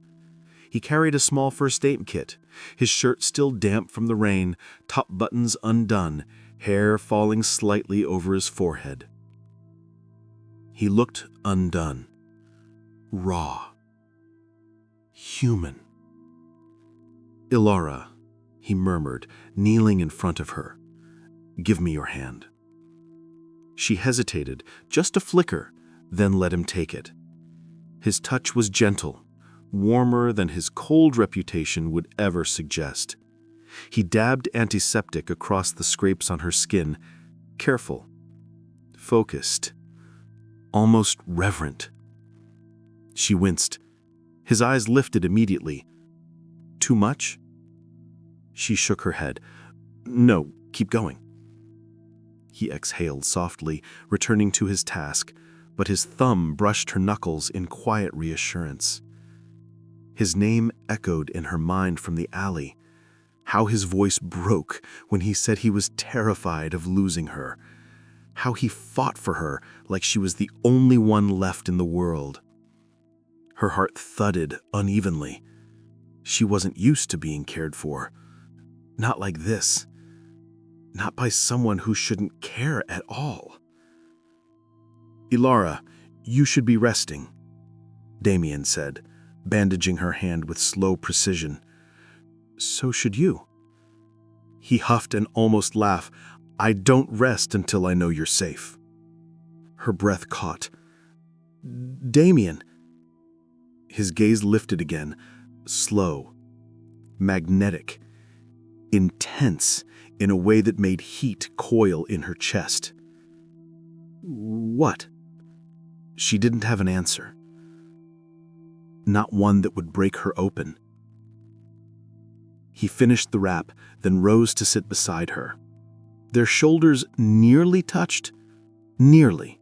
He carried a small first aid kit, his shirt still damp from the rain, top buttons undone, hair falling slightly over his forehead. He looked undone, raw, human. "Alara," he murmured, kneeling in front of her. "Give me your hand." She hesitated, just a flicker, then let him take it. His touch was gentle, warmer than his cold reputation would ever suggest. He dabbed antiseptic across the scrapes on her skin, careful, focused, almost reverent. She winced. His eyes lifted immediately. "Too much?" She shook her head. "No, keep going." He exhaled softly, returning to his task, but his thumb brushed her knuckles in quiet reassurance. His name echoed in her mind from the alley. How his voice broke when he said he was terrified of losing her. How he fought for her like she was the only one left in the world. Her heart thudded unevenly. She wasn't used to being cared for. Not like this. Not by someone who shouldn't care at all. "Alara, you should be resting," Damian said, bandaging her hand with slow precision. "So should you." He huffed and almost laughed. "I don't rest until I know you're safe." Her breath caught. "Damian." His gaze lifted again, slow, magnetic, intense in a way that made heat coil in her chest. "What?" She didn't have an answer. Not one that would break her open. He finished the wrap, then rose to sit beside her. Their shoulders nearly touched, nearly.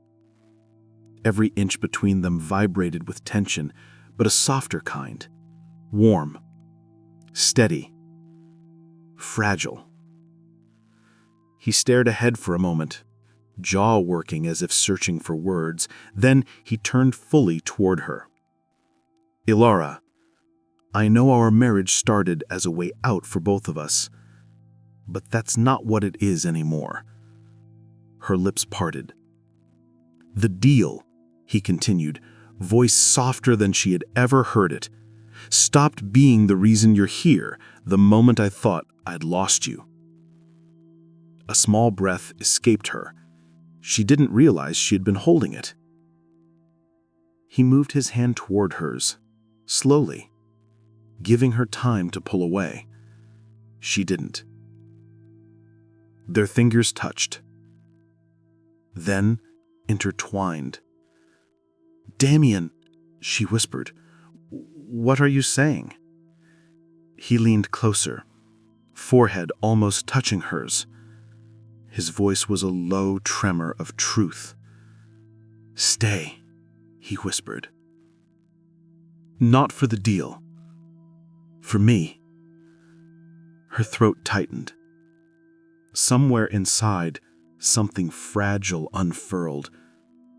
Every inch between them vibrated with tension, but a softer kind, warm, steady, fragile. He stared ahead for a moment, jaw working as if searching for words. Then he turned fully toward her. "Alara, I know our marriage started as a way out for both of us, but that's not what it is anymore." Her lips parted. "The deal," he continued, voice softer than she had ever heard it, "stopped being the reason you're here the moment I thought I'd lost you." A small breath escaped her. She didn't realize she had been holding it. He moved his hand toward hers, slowly, giving her time to pull away. She didn't. Their fingers touched, then intertwined. "Damian," she whispered, "what are you saying?" He leaned closer, forehead almost touching hers. His voice was a low tremor of truth. "Stay," he whispered. "Not for the deal. For me." Her throat tightened. Somewhere inside, something fragile unfurled.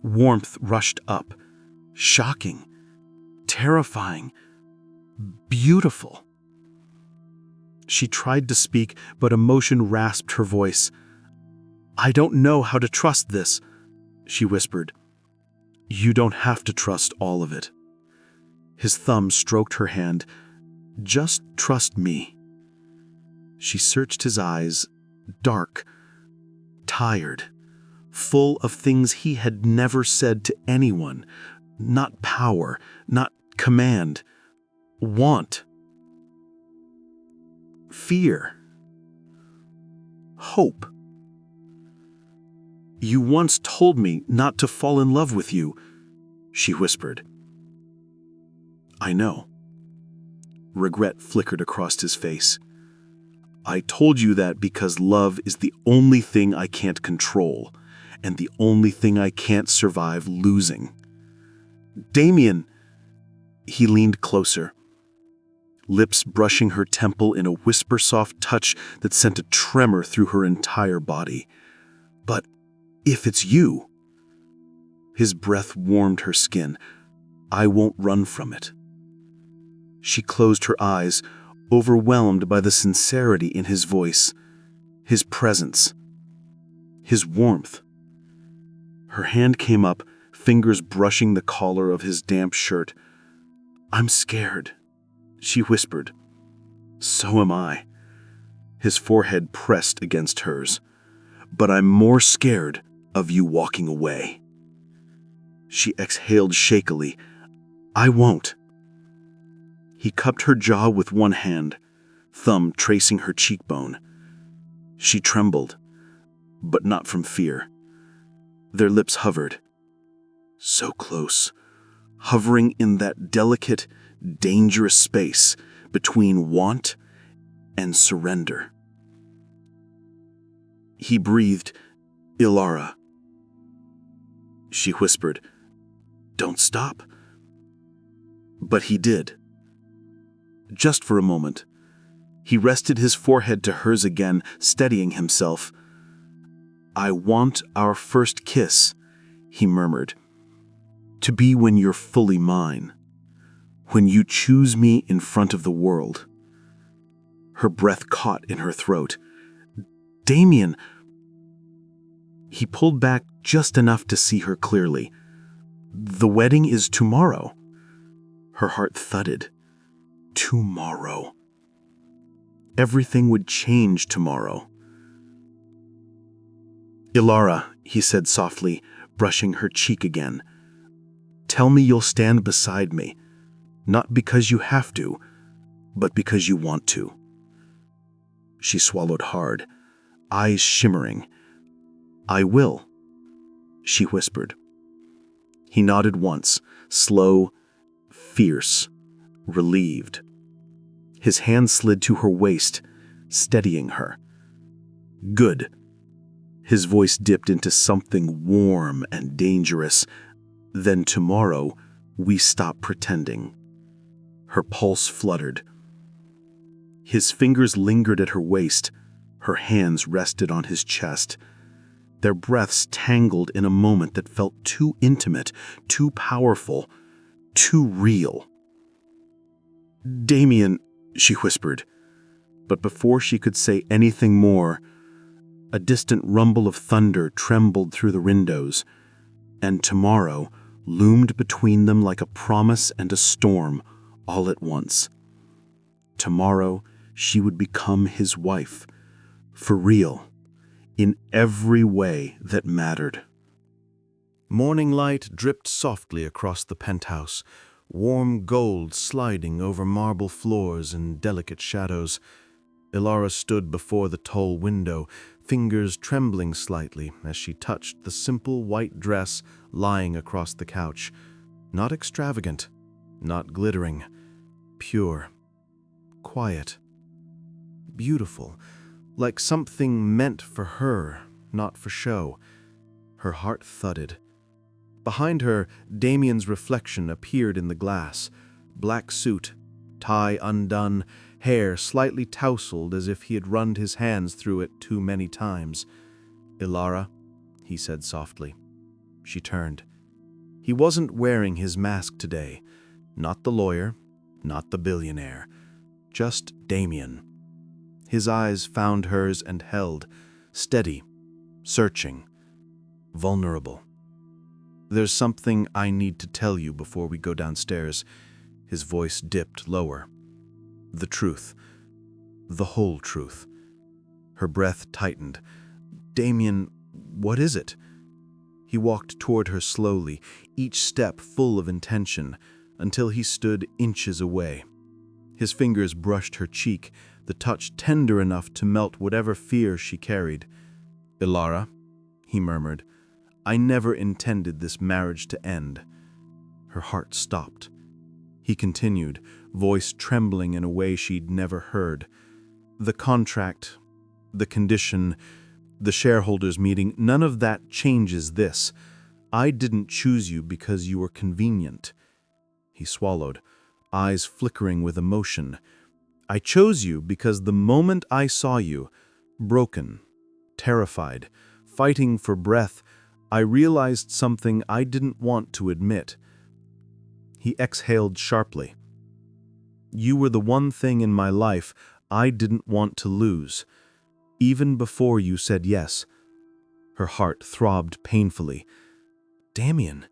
Warmth rushed up, shocking, terrifying, beautiful. She tried to speak, but emotion rasped her voice. I don't know how to trust this, she whispered. You don't have to trust all of it. His thumb stroked her hand. Just trust me. She searched his eyes, dark, tired, full of things he had never said to anyone. Not power, not command, want, fear, hope. You once told me not to fall in love with you, she whispered. I know. Regret flickered across his face. I told you that because love is the only thing I can't control, and the only thing I can't survive losing. Damian, he leaned closer, lips brushing her temple in a whisper-soft touch that sent a tremor through her entire body. But if it's you, his breath warmed her skin. I won't run from it. She closed her eyes, overwhelmed by the sincerity in his voice, his presence, his warmth. Her hand came up, fingers brushing the collar of his damp shirt. I'm scared, she whispered. So am I. His forehead pressed against hers. But I'm more scared of you walking away. She exhaled shakily. I won't. He cupped her jaw with one hand, thumb tracing her cheekbone. She trembled, but not from fear. Their lips hovered. So close, hovering in that delicate, dangerous space between want and surrender. He breathed, Ilara. She whispered, Don't stop. But he did. Just for a moment. He rested his forehead to hers again, steadying himself. I want our first kiss, he murmured. To be when you're fully mine. When you choose me in front of the world. Her breath caught in her throat. Damian! He pulled back just enough to see her clearly. The wedding is tomorrow. Her heart thudded. Tomorrow. Everything would change tomorrow. Ilara, he said softly, brushing her cheek again. Tell me you'll stand beside me, not because you have to, but because you want to. She swallowed hard, eyes shimmering. I will, she whispered. He nodded once, slow, fierce, relieved. His hand slid to her waist, steadying her. Good. His voice dipped into something warm and dangerous. Then tomorrow, we stop pretending. Her pulse fluttered. His fingers lingered at her waist. Her hands rested on his chest. Their breaths tangled in a moment that felt too intimate, too powerful, too real. Damian, she whispered. But before she could say anything more, a distant rumble of thunder trembled through the windows, and tomorrow loomed between them like a promise and a storm all at once. Tomorrow she would become his wife, for real, in every way that mattered. Morning light dripped softly across the penthouse, warm gold sliding over marble floors and delicate shadows. Ilara stood before the tall window, fingers trembling slightly as she touched the simple white dress lying across the couch. Not extravagant, not glittering, pure, quiet, beautiful, like something meant for her, not for show. Her heart thudded. Behind her, Damian's reflection appeared in the glass. Black suit, tie undone, hair slightly tousled as if he had run his hands through it too many times. Ilara, he said softly. She turned. He wasn't wearing his mask today. Not the lawyer, not the billionaire, just Damian. His eyes found hers and held, steady, searching, vulnerable. "There's something I need to tell you before we go downstairs." His voice dipped lower. "The truth. The whole truth." Her breath tightened. "Damian, what is it?" He walked toward her slowly, each step full of intention, until he stood inches away. His fingers brushed her cheek, the touch tender enough to melt whatever fear she carried. "Ilara," he murmured, "I never intended this marriage to end." Her heart stopped. He continued, voice trembling in a way she'd never heard. "The contract, the condition, the shareholders' meeting, none of that changes this. I didn't choose you because you were convenient." He swallowed, eyes flickering with emotion. "I chose you because the moment I saw you, broken, terrified, fighting for breath, I realized something I didn't want to admit." He exhaled sharply. "You were the one thing in my life I didn't want to lose, even before you said yes." Her heart throbbed painfully. "Damian."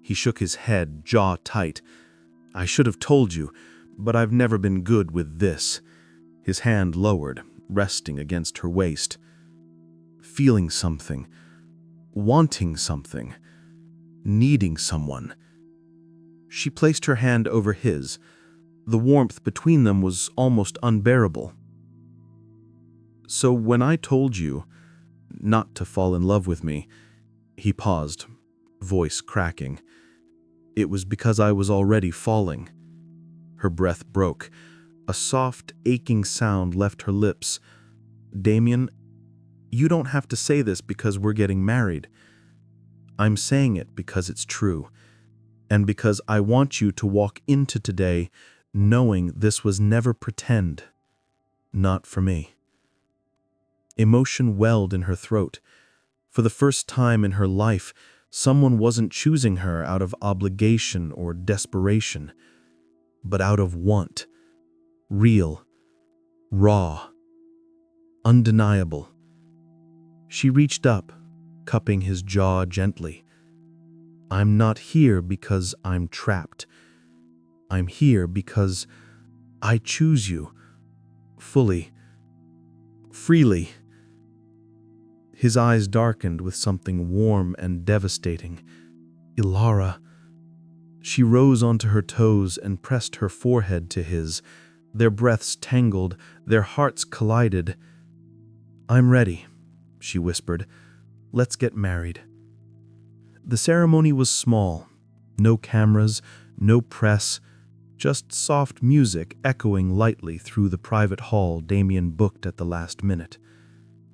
He shook his head, jaw tight. "I should have told you, but I've never been good with this." His hand lowered, resting against her waist. "Feeling something, wanting something, needing someone." She placed her hand over his. The warmth between them was almost unbearable. "So when I told you not to fall in love with me," he paused, voice cracking, "it was because I was already falling." Her breath broke. A soft, aching sound left her lips. "Damian, you don't have to say this because we're getting married. I'm saying it because it's true, and because I want you to walk into today knowing this was never pretend. Not for me." Emotion welled in her throat. For the first time in her life, someone wasn't choosing her out of obligation or desperation, but out of want. Real, raw, undeniable. She reached up, cupping his jaw gently. "I'm not here because I'm trapped. I'm here because I choose you, fully, freely." His eyes darkened with something warm and devastating. "Ilara." She rose onto her toes and pressed her forehead to his. Their breaths tangled, their hearts collided. "I'm ready," she whispered. "Let's get married." The ceremony was small. No cameras, no press, just soft music echoing lightly through the private hall Damian booked at the last minute.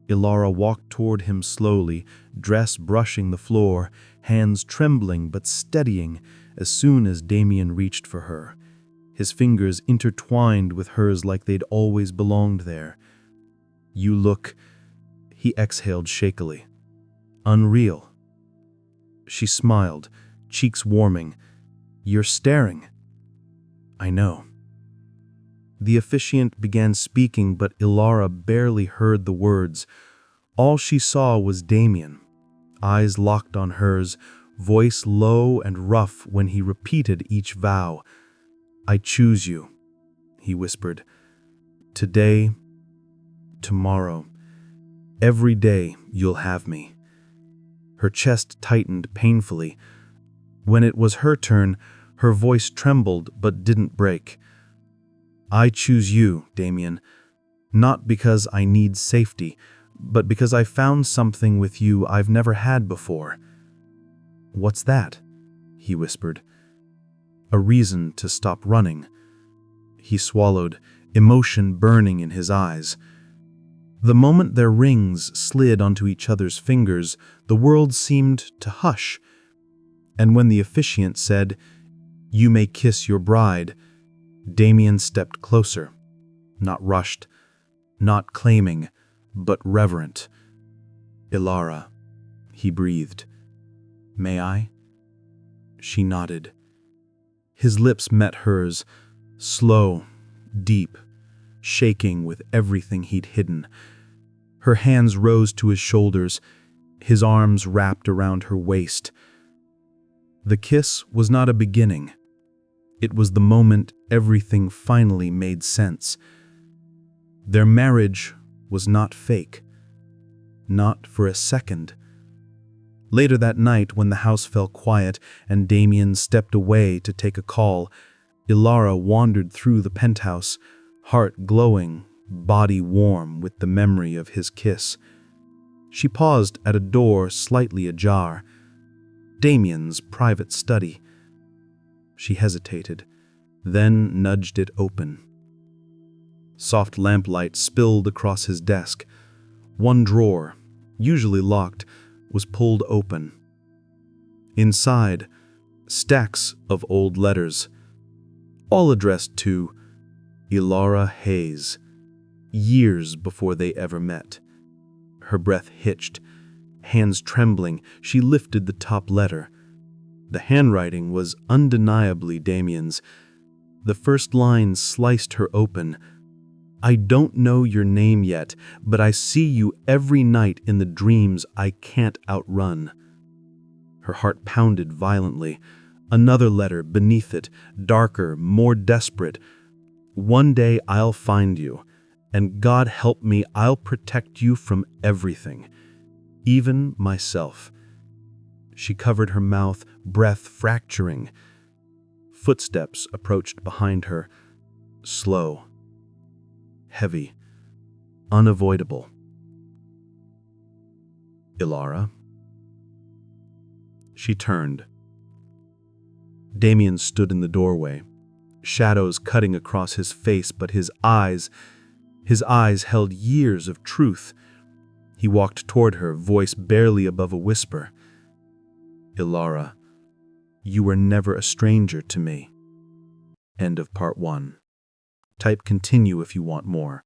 Ilara walked toward him slowly, dress brushing the floor, hands trembling but steadying as soon as Damian reached for her. His fingers intertwined with hers like they'd always belonged there. "You look," he exhaled shakily, "unreal." She smiled, cheeks warming. "You're staring." "I know." The officiant began speaking, but Ilara barely heard the words. All she saw was Damian, eyes locked on hers, voice low and rough when he repeated each vow. "I choose you," he whispered. "Today, tomorrow, every day you'll have me." Her chest tightened painfully. When it was her turn, her voice trembled but didn't break. "I choose you, Damian, not because I need safety, but because I found something with you I've never had before." "What's that?" he whispered. "A reason to stop running." He swallowed, emotion burning in his eyes. The moment their rings slid onto each other's fingers, the world seemed to hush. And when the officiant said, "You may kiss your bride," Damian stepped closer, not rushed, not claiming, but reverent. "Ilara," he breathed. "May I?" She nodded. His lips met hers, Slow, deep, shaking with everything he'd hidden. Her hands rose to his shoulders, his arms wrapped around her waist. The kiss was not a beginning. It was the moment everything finally made sense. Their marriage was not fake. Not for a second. Later that night, when the house fell quiet and Damian stepped away to take a call, Ilara wandered through the penthouse, heart glowing, body warm with the memory of his kiss. She paused at a door slightly ajar. Damian's private study. She hesitated, then nudged it open. Soft lamplight spilled across his desk. One drawer, usually locked, was pulled open. Inside, stacks of old letters, all addressed to Ilara Hayes, years before they ever met. Her breath hitched. Hands trembling, she lifted the top letter. The handwriting was undeniably Damian's. The first line sliced her open. "I don't know your name yet, but I see you every night in the dreams I can't outrun." Her heart pounded violently. Another letter beneath it, darker, more desperate. "One day I'll find you, and God help me, I'll protect you from everything, even myself." She covered her mouth, breath fracturing. Footsteps approached behind her, slow, heavy, unavoidable. "Ilara?" She turned. Damian stood in the doorway, shadows cutting across his face, but his eyes held years of truth. He walked toward her, voice barely above a whisper. "Ilara, you were never a stranger to me." End of part 1. Type continue if you want more.